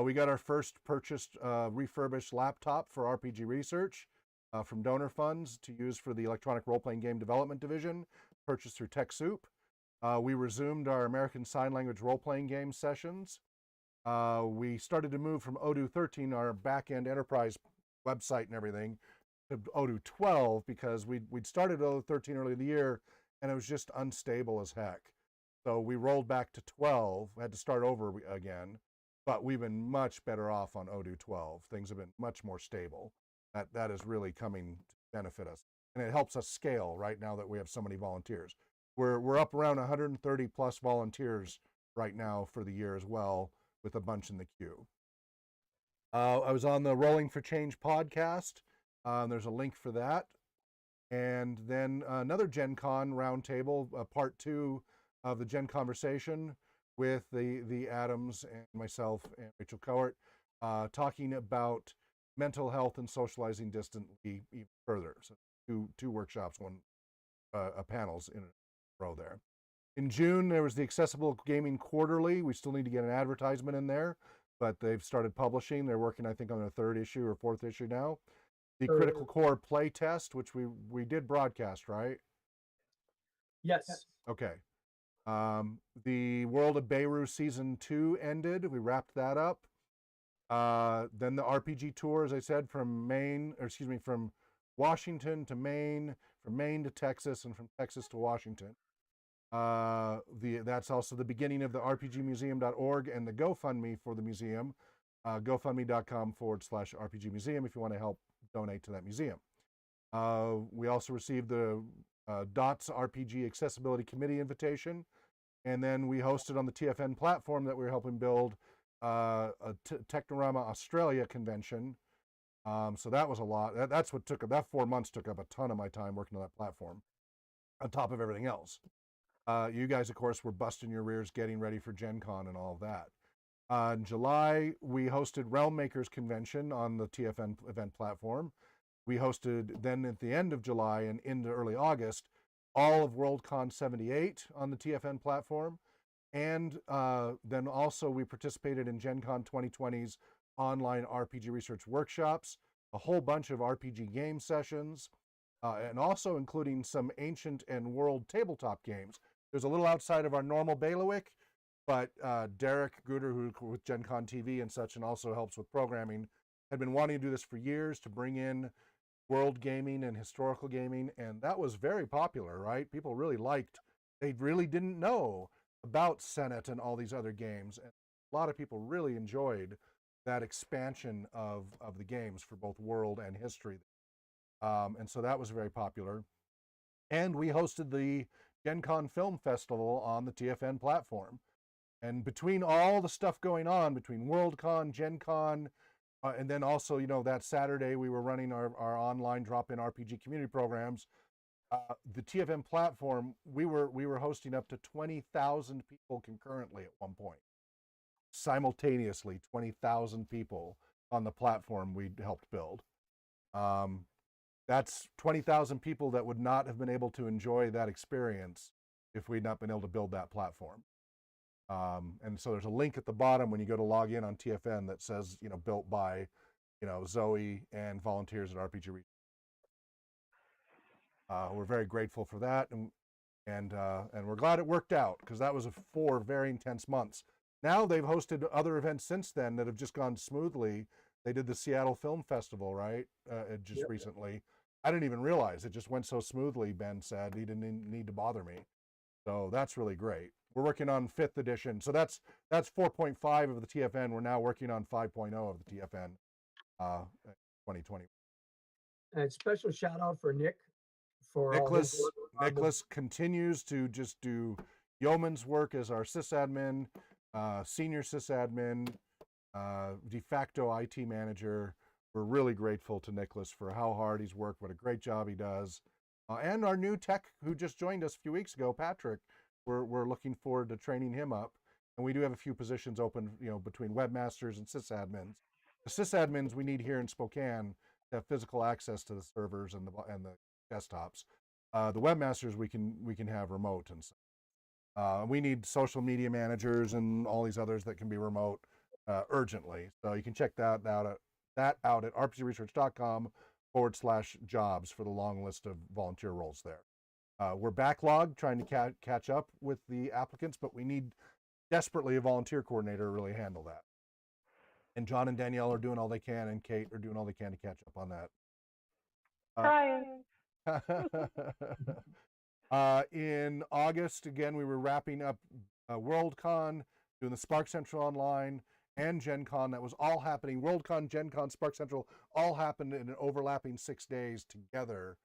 We got our first purchased refurbished laptop for RPG Research from donor funds to use for the electronic role-playing game development division, purchased through TechSoup. We resumed our American Sign Language role-playing game sessions. We started to move from Odoo 13, our back-end enterprise website and everything, to Odoo 12 because we'd started Odoo 13 early in the year and it was just unstable as heck. So we rolled back to 12, had to start over again, but we've been much better off on Odoo 12. Things have been much more stable. That is really coming to benefit us. And it helps us scale right now that we have so many volunteers. We're up around 130 plus volunteers right now for the year as well, with a bunch in the queue. I was on the Rolling for Change podcast. There's a link for that. And then another Gen Con roundtable, part 2 of the Gen Conversation with the Adams and myself and Rachel Cowart, talking about mental health and socializing distantly even further. So two workshops, panels in a row there. In June, there was the Accessible Gaming Quarterly. We still need to get an advertisement in there, but they've started publishing. They're working, I think, on their 3rd issue or 4th issue now. The Critical Core play test, which we did broadcast, right? Yes. Okay. The World of Beirut Season 2 ended. We wrapped that up. Then the RPG tour, as I said, from Washington to Maine, from Maine to Texas, and from Texas to Washington. That's also the beginning of the rpgmuseum.org and the GoFundMe for the museum, gofundme.com/RPG Museum if you want to help donate to that museum. We also received the DOTS RPG Accessibility Committee invitation, and then we hosted on the TFN platform that we were helping build a Technorama Australia convention. So that was a lot. That's what that 4 months took up a ton of my time working on that platform, on top of everything else. You guys, of course, were busting your rears getting ready for Gen Con and all of that. In July, we hosted Realm Makers Convention on the TFN event platform. We hosted then at the end of July and into early August, all of Worldcon 78 on the TFN platform. And then also we participated in Gen Con 2020's online RPG research workshops, a whole bunch of RPG game sessions, and also including some ancient and world tabletop games. There's a little outside of our normal bailiwick, but Derek Guter, who with Gen Con TV and such, and also helps with programming, had been wanting to do this for years, to bring in world gaming and historical gaming, and that was very popular, right? People really they really didn't know about Senate and all these other games, and a lot of people really enjoyed that expansion of the games for both world and history. And so that was very popular. And we hosted the Gen Con Film Festival on the TFN platform. And between all the stuff going on, between Worldcon, Gen Con, and then also, that Saturday we were running our online drop-in RPG community programs, the TFN platform, we were hosting up to 20,000 people concurrently at one point. Simultaneously, 20,000 people on the platform we helped build. That's 20,000 people that would not have been able to enjoy that experience if we'd not been able to build that platform. And so there's a link at the bottom when you go to log in on TFN that says, built by, Zoe and volunteers at RPG Research. We're very grateful for that, and we're glad it worked out, because that was 4 very intense months. Now they've hosted other events since then that have just gone smoothly. They did the Seattle Film Festival, right? Just recently. I didn't even realize it just went so smoothly. Ben said he didn't need to bother me. So that's really great. we're working on 5th edition. So that's 4.5 of the TFN. We're now working on 5.0 of the TFN 2020. And special shout out for Nick for all his work on Nicholas continues to just do yeoman's work as our sysadmin, senior sysadmin, de facto IT manager. We're really grateful to Nicholas for how hard he's worked, what a great job he does. And our new tech who just joined us a few weeks ago, Patrick, we're looking forward to training him up. And we do have a few positions open, between webmasters and sysadmins. The sysadmins we need here in Spokane to have physical access to the servers and the desktops. The webmasters we can have remote, and so we need social media managers and all these others that can be remote urgently. So you can check that out at rpgresearch.com/jobs for the long list of volunteer roles there. We're backlogged trying to catch up with the applicants, but we need desperately a volunteer coordinator to really handle that. And John and Danielle are doing all they can, and Kate are doing all they can to catch up on that. In August, again, we were wrapping up Worldcon, doing the Spark Central Online and Gen Con. That was all happening. Worldcon, Gen Con, Spark Central all happened in an overlapping 6 days together.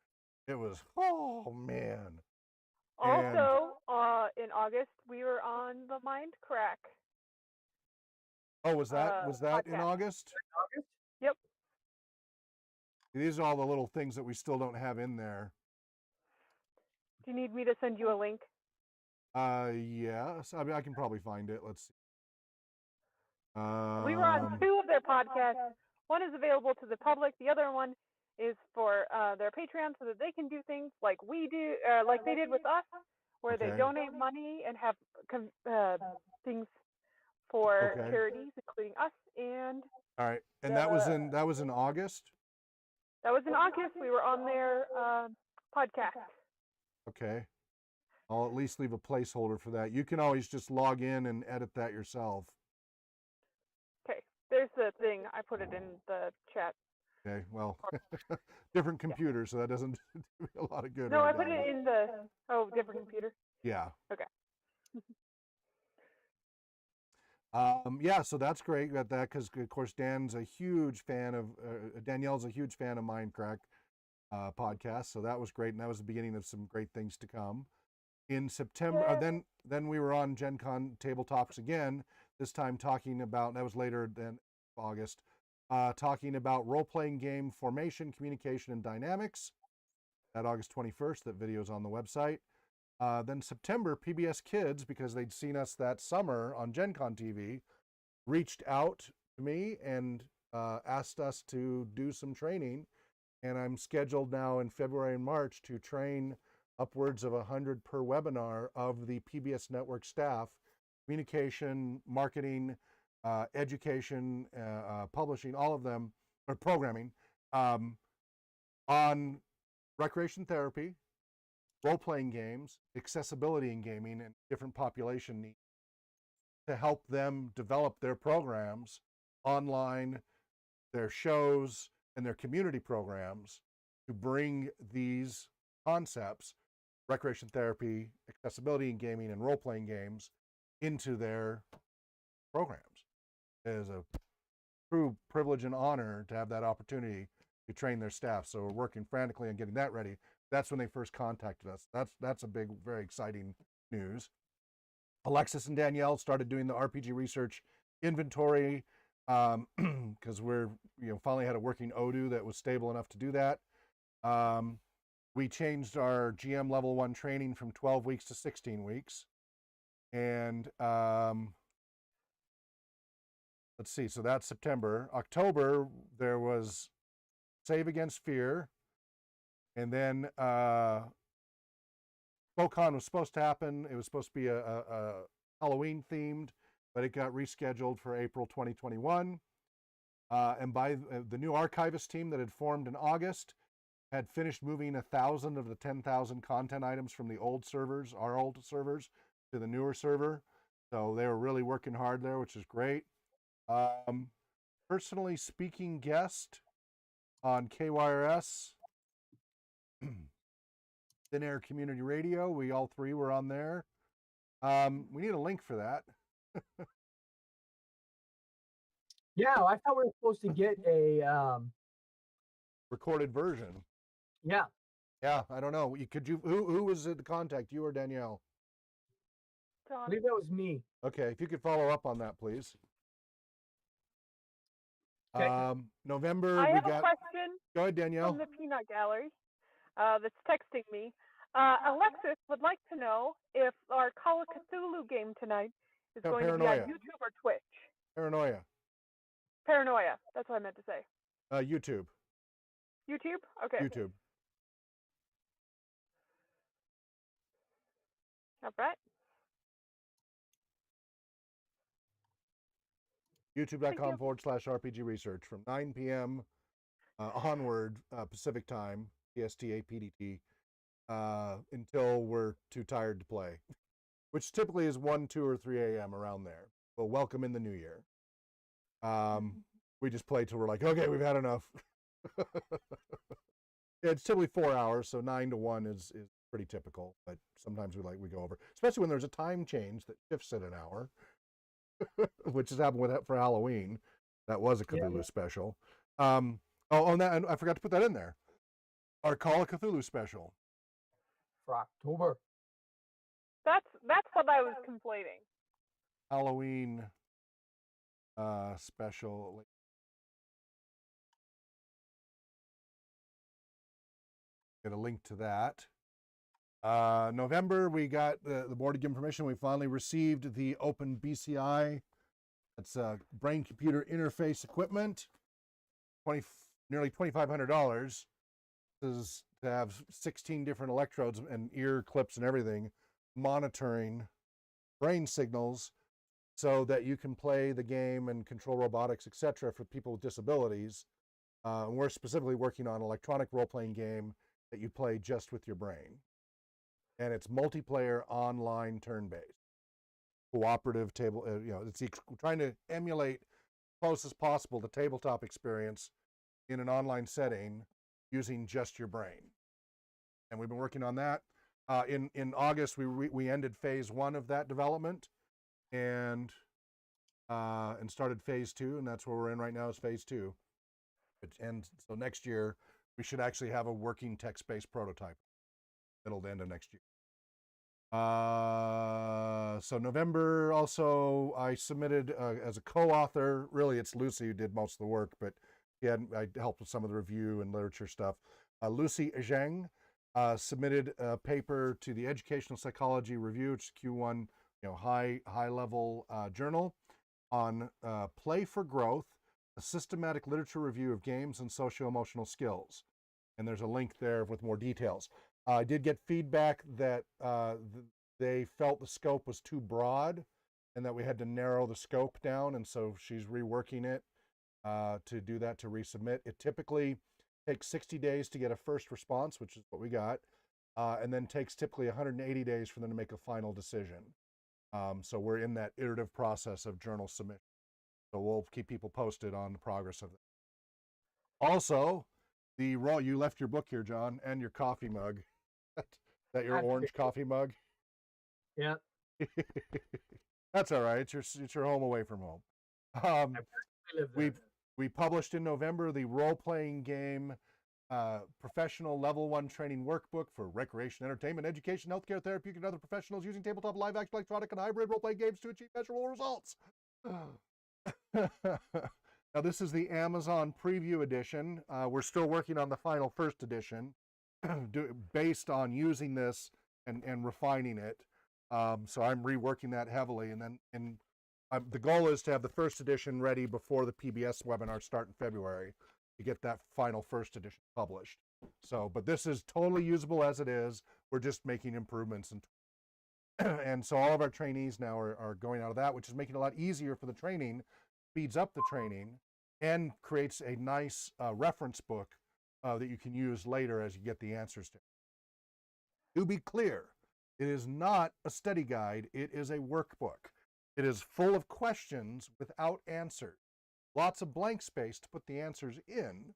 It was, oh man. Also, in August, we were on the Mind Crack. Oh, was that podcast. In August? Yep. These are all the little things that we still don't have in there. Do you need me to send you a link? Yes. I mean, I can probably find it. Let's see. We were on 2 of their podcasts. One is available to the public. The other one is for their Patreon, so that they can do things like we do, like they did with us, where they donate money and have things for charities, including us. And all right, and that was in August. That was in August. We were on their podcast. Okay, I'll at least leave a placeholder for that. You can always just log in and edit that yourself. Okay, there's the thing. I put it in the chat. Okay, well, different computer, so that doesn't do me a lot of good. No, I put it in the different computer. Yeah. Okay. Yeah, so that's great about that, because of course Danielle's a huge fan of Mindcrack podcast, so that was great, and that was the beginning of some great things to come. In September, then we were on Gen Con Tabletops again, this time talking about, that was later than August, talking about role-playing game formation, communication, and dynamics. That August 21st, that video is on the website. Then September, PBS Kids, because they'd seen us that summer on Gen Con TV, reached out to me and asked us to do some training. And I'm scheduled now in February and March to train upwards of 100 per webinar of the PBS network staff, communication, marketing, education, publishing, all of them, or programming, on recreation therapy, role-playing games, accessibility in gaming, and different population needs, to help them develop their programs online, their shows, and their community programs, to bring these concepts, recreation therapy, accessibility in gaming, and role-playing games, into their programs. It is a true privilege and honor to have that opportunity to train their staff. So we're working frantically on getting that ready. That's when they first contacted us. That's a big, very exciting news. Alexis and Danielle started doing the RPG research inventory, because we're finally had a working Odoo that was stable enough to do that. We changed our GM level 1 training from 12 weeks to 16 weeks. And let's see, so that's September. October, there was Save Against Fear. And then SpoCon was supposed to happen. It was supposed to be a Halloween themed, but it got rescheduled for April 2021. And by the new archivist team that had formed in August had finished moving 1,000 of the 10,000 content items from the old servers, our old servers, to the newer server. So they were really working hard there, which is great. Personally speaking guest on KYRS, Thin Air Community Radio. We all three were on there. We need a link for that. Yeah, I thought we were supposed to get a, Recorded version. yeah. Yeah, I don't know. Who was the contact, you or Danielle? I John, believe that was me. Okay, if you could follow up on that, please. Okay. November, I we have a got. question Go ahead, Danielle. from the Peanut Gallery that's texting me. Alexis would like to know if our Call of Cthulhu game tonight is Yeah, going to be Paranoia. on YouTube or Twitch. Paranoia. Paranoia. That's what I meant to say. YouTube. YouTube? Okay. YouTube. All right. YouTube.com/RPG research from 9 p.m. Onward Pacific time, PST8PDT, until we're too tired to play, which typically is 1, 2, or 3 a.m. around there. Well, welcome in the new year. We just play till we're like, okay, we've had enough. It's typically 4 hours, so 9 to 1 is pretty typical, but sometimes we go over, especially when there's a time change that shifts it an hour, which has happened for Halloween. That was a Cthulhu special. And I forgot to put that in there. Our Call of Cthulhu special For October. That's what I was conflating. Halloween special. Get a link to that. November, we got the board to give information. We finally received the Open BCI. That's brain computer interface equipment. Nearly $2,500. This is to have 16 different electrodes and ear clips and everything monitoring brain signals so that you can play the game and control robotics, etc. for people with disabilities. And we're specifically working on an electronic role-playing game that you play just with your brain. And it's multiplayer, online, turn-based, cooperative table. It's trying to emulate close as possible the tabletop experience in an online setting using just your brain. And we've been working on that. In August, we ended phase 1 of that development, and started phase 2, and that's where we're in right now is phase 2. And so next year we should actually have a working text-based prototype. It'll end of next year. So November also, I submitted as a co-author. Really, it's Lucy who did most of the work, but I helped with some of the review and literature stuff. Lucy Zheng submitted a paper to the Educational Psychology Review, which is Q1, high level journal on Play for Growth, a systematic literature review of games and socio-emotional skills. And there's a link there with more details. I did get feedback that they felt the scope was too broad and that we had to narrow the scope down, and so she's reworking it to do that, to resubmit. It typically takes 60 days to get a first response, which is what we got, and then takes typically 180 days for them to make a final decision. So we're in that iterative process of journal submission. So we'll keep people posted on the progress of that. Also, you left your book here, John, and your coffee mug. That your orange coffee mug? Yeah. That's all right. It's your home away from home. We published in November the role-playing game professional level 1 training workbook for recreation, entertainment, education, healthcare, therapeutic, and other professionals using tabletop, live action, electronic, and hybrid role-playing games to achieve measurable results. Now, this is the Amazon preview edition. We're still working on the final first edition based on using this and refining it. So I'm reworking that heavily. And then the goal is to have the first edition ready before the PBS webinars start in February to get that final first edition published. So, but this is totally usable as it is. We're just making improvements. And so all of our trainees now are going out of that, which is making it a lot easier for the training, speeds up the training, and creates a nice reference book that you can use later as you get the answers to. To be clear, it is not a study guide. It is a workbook. It is full of questions without answers. Lots of blank space to put the answers in,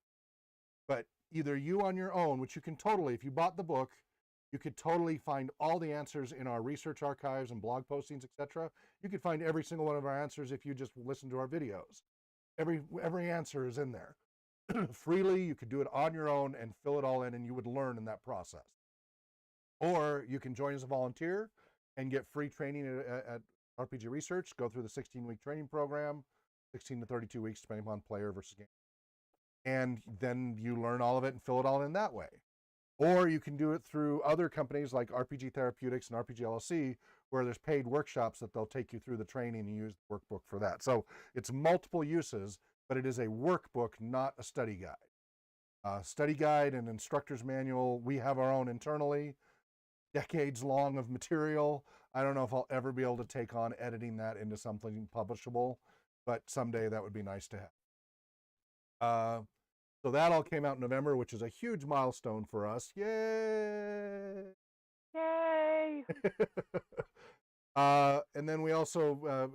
but either you on your own, which you can totally, if you bought the book, You could totally find all the answers in our research archives and blog postings, etc. You could find every single one of our answers if you just listen to our videos. Every answer is in there. Freely, you could do it on your own and fill it all in, and you would learn in that process. Or you can join as a volunteer and get free training at RPG Research, go through the 16-week training program, 16 to 32 weeks, depending upon player versus game. And then you learn all of it and fill it all in that way. Or you can do it through other companies like RPG Therapeutics and RPG LLC, where there's paid workshops that they'll take you through the training and use the workbook for that. So it's multiple uses, but it is a workbook, not a study guide. Study guide and instructor's manual, we have our own internally, decades long of material. I don't know if I'll ever be able to take on editing that into something publishable, but someday that would be nice to have. So that all came out in November, which is a huge milestone for us. Yay! Yay! And then we also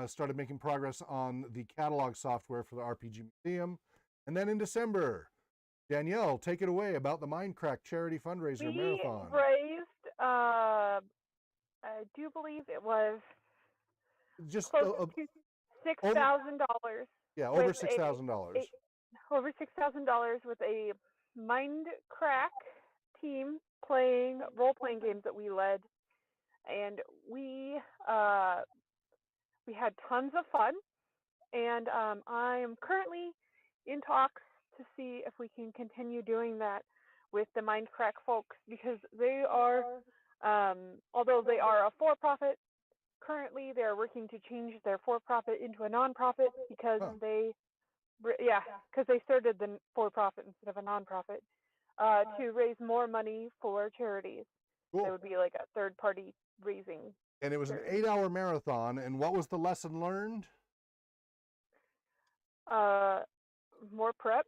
started making progress on the catalog software for the RPG Museum. And then in December, Danielle, take it away about the Mindcrack charity fundraiser marathon. We raised, I do believe it was Just close to $6,000. Yeah, over $6,000. Over $6,000 with a Mindcrack team playing role-playing games that we led, and we had tons of fun. And I am currently in talks to see if we can continue doing that with the Mindcrack folks, because they are, although they are a for-profit, currently they're working to change their for-profit into a non-profit because because they started the for-profit instead of a non-profit to raise more money for charities. Cool. It would be like a third-party raising. And it was an 8-hour marathon. And what was the lesson learned? More prep.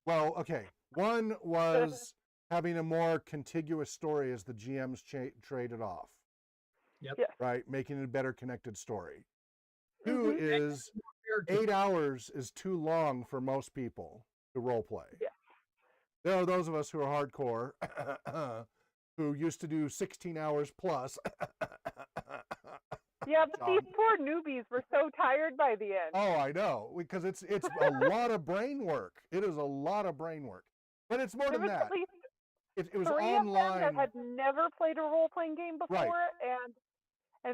Well, okay. One was having a more contiguous story as the GMs traded off. Yep. Yes. Right? Making it a better connected story. Two is 8 hours is too long for most people to role play. Yeah. There are those of us who are hardcore who used to do 16 hours plus. Yeah, but these poor newbies were so tired by the end. Oh, I know, because it's a lot of brain work. It is a lot of brain work, but it's more There than was that. at least It was 3 online. of them that had never played a role-playing game before, Right. and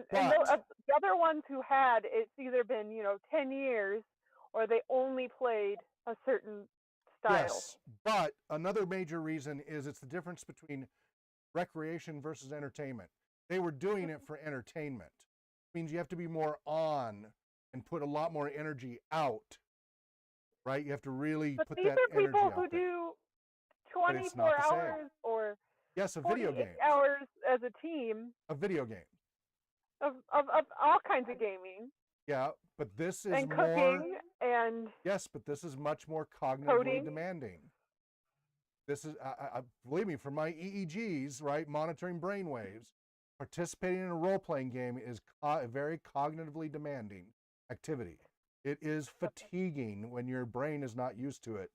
But- the other ones who had, it's either been 10 years or they only played a certain style. Yes, but another major reason is it's the difference between recreation versus entertainment. They were doing it for entertainment. It means you have to be more on and put a lot more energy out, right? You have to really But put these that are energy people out who there. do But it's 24 not the same. hours or Yes, a video 48 game. hours as a team A video game. of all kinds of gaming Yeah, but this is and more. cooking and Yes, but this is much more cognitively Coding. demanding. This is, believe me, for my EEGs, right, monitoring brain waves, participating in a role-playing game is a very cognitively demanding activity. It is fatiguing when your brain is not used to it.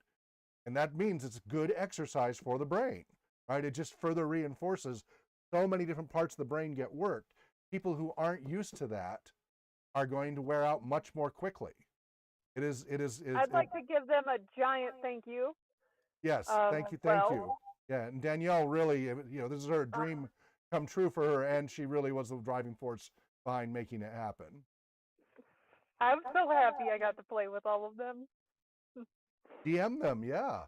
And that means it's good exercise for the brain, right? It just further reinforces so many different parts of the brain get worked. People who aren't used to that are going to wear out much more quickly. I'd like to give them a giant thank you. Yes, thank you. Yeah, and Danielle really, this is her dream come true for her, and she really was the driving force behind making it happen. I'm so happy I got to play with all of them. DM them, yeah.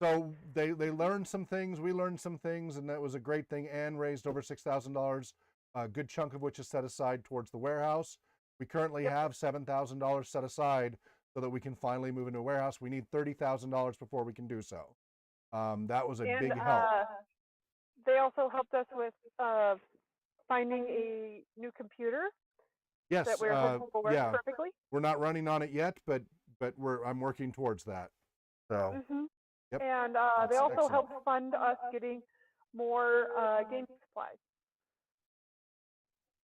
So they learned some things, we learned some things, and that was a great thing. Anne raised over $6,000, a good chunk of which is set aside towards the warehouse. We currently have $7,000 set aside so that we can finally move into a warehouse. We need $30,000 before we can do so. That was a big help. They also helped us with finding a new computer Yes, that we're hoping will work yeah. perfectly. We're not running on it yet, but I'm working towards that. So, yep. And That's they also excellent. helped fund us getting more gaming supplies.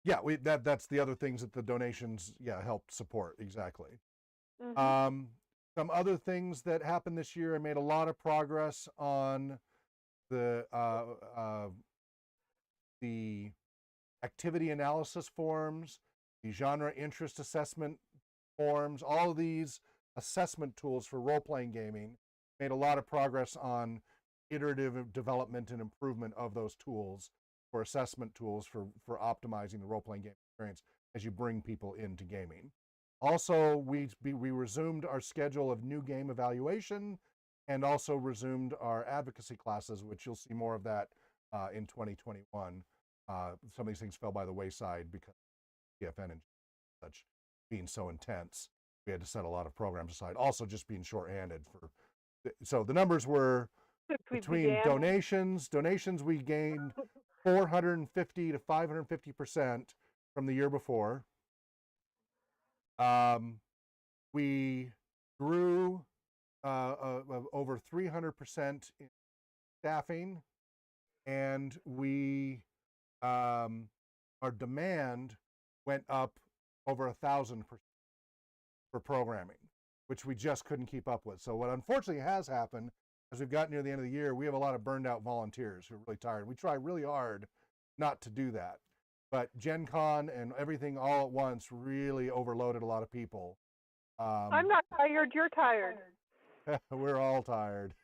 Yeah, that's the other things that the donations helped support exactly. Some other things that happened this year, I made a lot of progress on the activity analysis forms, the genre interest assessment forms, all of these assessment tools for role-playing gaming made a lot of progress on iterative development and improvement of those tools for assessment tools for optimizing the role-playing game experience as you bring people into gaming. Also, we resumed our schedule of new game evaluation and also resumed our advocacy classes, which you'll see more of that in 2021. Some of these things fell by the wayside because TFN and such being so intense. We had to set a lot of programs aside. Also, just being shorthanded for. So the numbers were between donations we gained 450 to 550% from the year before. We grew over 300% in staffing, and our demand went up over 1,000% for programming, which we just couldn't keep up with. So what unfortunately has happened, as we've gotten near the end of the year, we have a lot of burned out volunteers who are really tired. We try really hard not to do that. But Gen Con and everything all at once really overloaded a lot of people. I'm not tired, you're tired. We're all tired.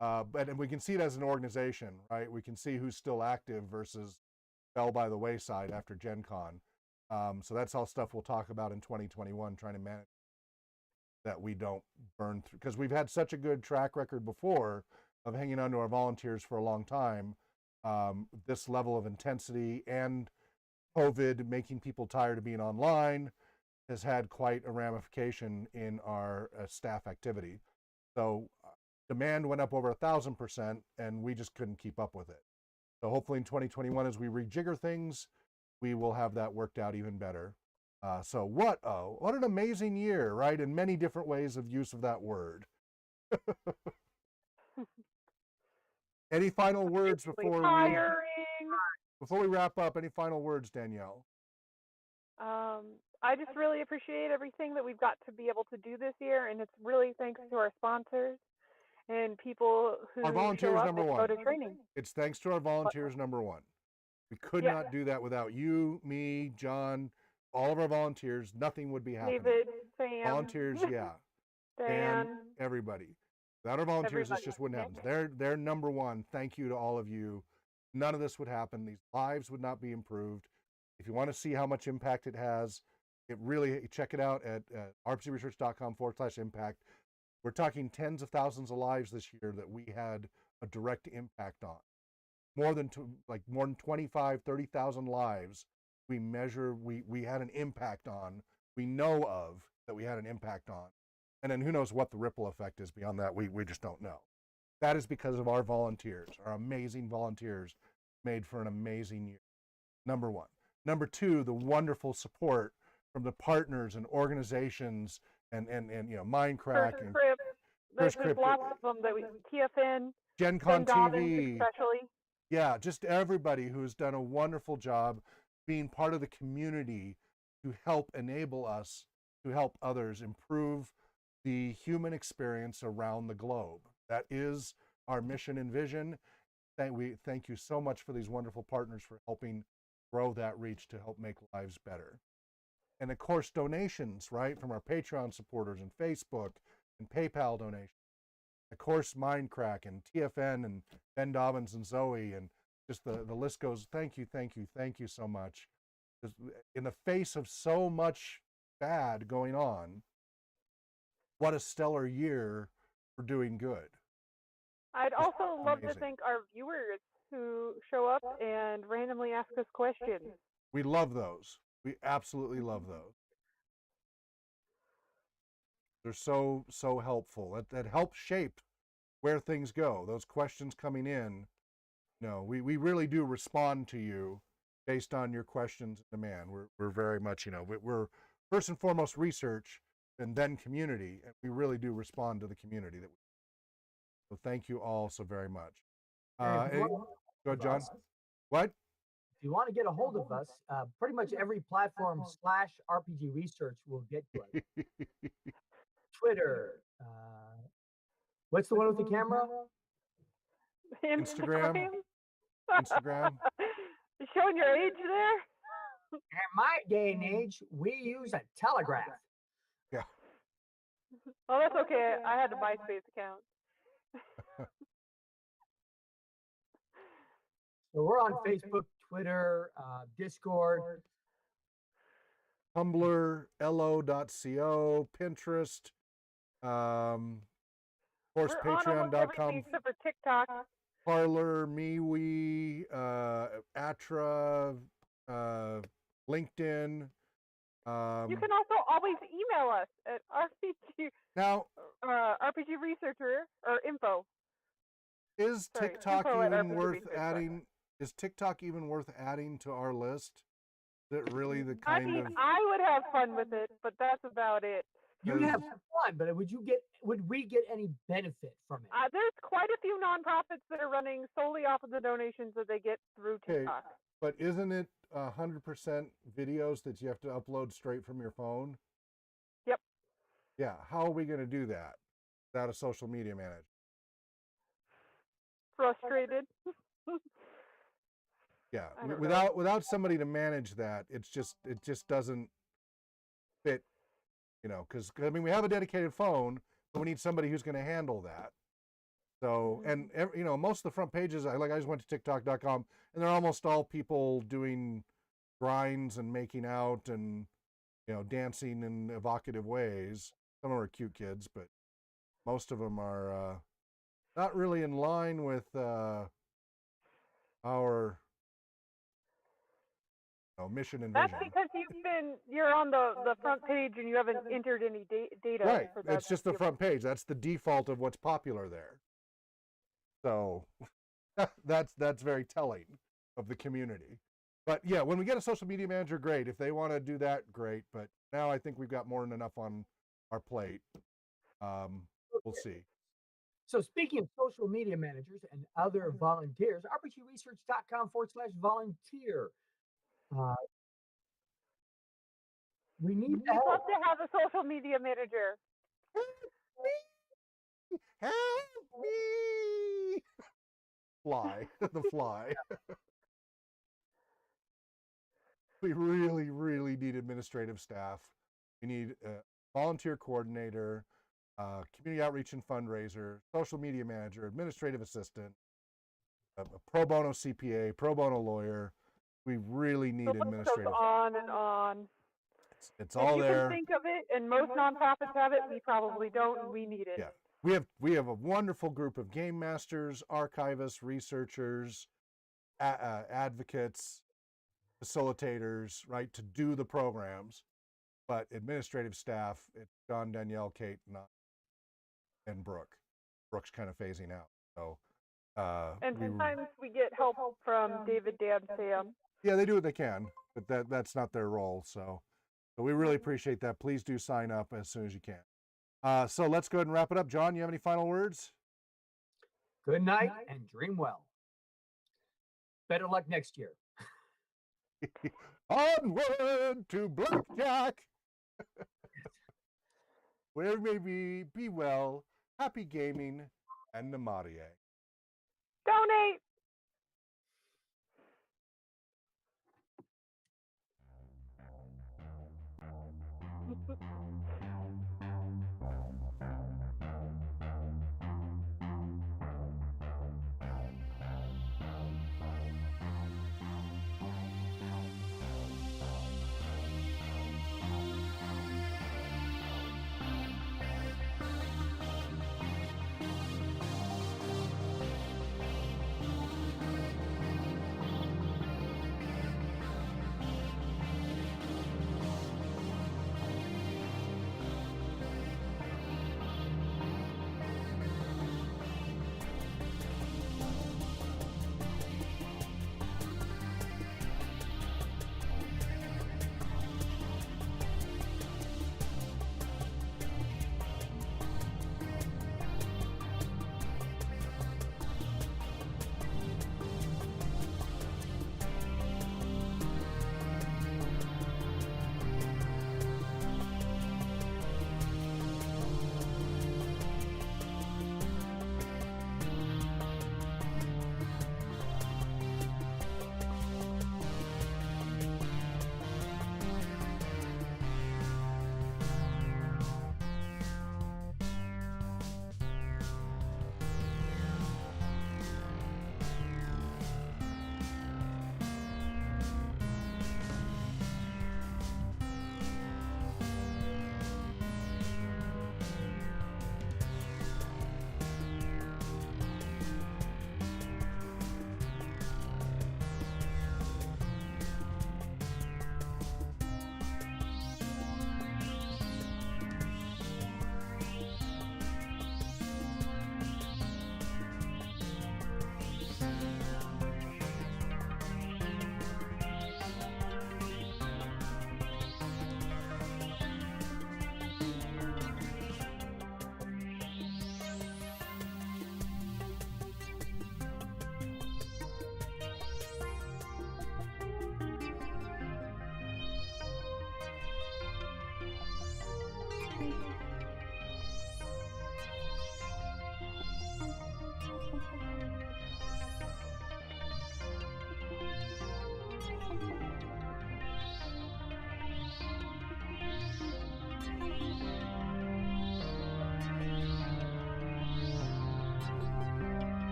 But we can see it as an organization, right? We can see who's still active versus fell by the wayside after Gen Con. So that's all stuff we'll talk about in 2021, trying to manage that we don't burn through. Because we've had such a good track record before of hanging on to our volunteers for a long time. This level of intensity and COVID making people tired of being online has had quite a ramification in our staff activity. So demand went up over 1,000% and we just couldn't keep up with it. So hopefully in 2021, as we rejigger things, we will have that worked out even better. So what an amazing year, right? In many different ways of use of that word. Any final words before we wrap up? Any final words, Danielle? I just really appreciate everything that we've got to be able to do this year, and it's really thanks to our sponsors and people who our volunteers, show up number and one. go to training. It's thanks to our volunteers, number one. We could not do that without you, me, John, all of our volunteers. Nothing would be happening. David, Sam. Volunteers, yeah. Dan. Everybody. Without our volunteers, this just wouldn't happen. They're number one. Thank you to all of you. None of this would happen. These lives would not be improved. If you want to see how much impact it has, check it out at rpgresearch.com/impact. We're talking tens of thousands of lives this year that we had a direct impact on. More than 25, 30,000 lives we measure, we had an impact on, we know of that we had an impact on. And then who knows what the ripple effect is beyond that, we just don't know. That is because of our volunteers, our amazing volunteers made for an amazing year, number one. Number two, the wonderful support from the partners and organizations and Mindcrack and There's lots of them that TFN, Gen Con TV, especially. Yeah, just everybody who's done a wonderful job being part of the community to help enable us to help others improve the human experience around the globe. That is our mission and vision. We thank you so much for these wonderful partners for helping grow that reach to help make lives better. And of course, donations, right, from our Patreon supporters and Facebook and PayPal donations. Of course, Mindcrack and TFN and Ben Dobbins and Zoe and just the list goes. Thank you so much. In the face of so much bad going on, what a stellar year for doing good. I'd also love to thank our viewers who show up and randomly ask us questions. We love those. We absolutely love those. They're so helpful. That helps shape where things go. Those questions coming in, we really do respond to you based on your questions and demand. We're very much, we're first and foremost research and then community, and we really do respond to the community. So thank you all so very much. Go ahead, John. What? If you want to get a hold of us, pretty much every platform /RPG Research will get to us. Twitter, What's the one with the camera? Instagram. Instagram. Showing your age there? In my day and age, we use a telegraph. Yeah. Oh, that's okay. I had a MySpace account. So we're on Facebook, Twitter, Discord. Tumblr, lo.co, Pinterest, of course, We're on almost patreon.com, everything except for TikTok. Parlor, MeWe, Atra, LinkedIn. You can also always email us at Now, RPG researcher or info. is Sorry, TikTok info at even RPG worth research. adding? Is TikTok even worth adding to our list? Is it really the I kind mean, of? I would have fun with it, but that's about it. You'd have fun, but would we get any benefit from it? There's quite a few nonprofits that are running solely off of the donations that they get through TikTok. But isn't it 100% videos that you have to upload straight from your phone? Yep. Yeah. How are we going to do that without a social media manager? Frustrated. Yeah. I don't know. Without somebody to manage that, it just doesn't fit. Because I mean, we have a dedicated phone, but we need somebody who's going to handle that. So, and most of the front pages, I just went to TikTok.com, and they're almost all people doing grinds and making out and dancing in evocative ways. Some of them are cute kids, but most of them are not really in line with our mission and vision. That's because you're on the front page and you haven't entered any data. Right. For that It's just the front page. That's the default of what's popular there. So that's very telling of the community. But yeah, when we get a social media manager, great. If they want to do that, great. But now I think we've got more than enough on our plate. We'll see. So speaking of social media managers and other volunteers, rpgresearch.com/volunteer. We need We'd love to have a social media manager. Help me! Fly, the fly. We really, really need administrative staff. We need a volunteer coordinator, community outreach and fundraiser, social media manager, administrative assistant, a pro bono CPA, pro bono lawyer. We really need administrative. Goes on and on. It's all you there. Can think of it, and most nonprofits have it. We probably don't, and we need it. Yeah, we have a wonderful group of game masters, archivists, researchers, advocates, facilitators, right, to do the programs. But administrative staff, it's John, Danielle, Kate, and Brooke. Brooke's kind of phasing out. So, and sometimes we get help from David, Dan, Sam. Yeah, they do what they can, but that's not their role. So we really appreciate that. Please do sign up as soon as you can. So let's go ahead and wrap it up. John, you have any final words? Good night and dream well. Better luck next year. Onward to blackjack. Where may be well, happy gaming, and Namarie. Donate.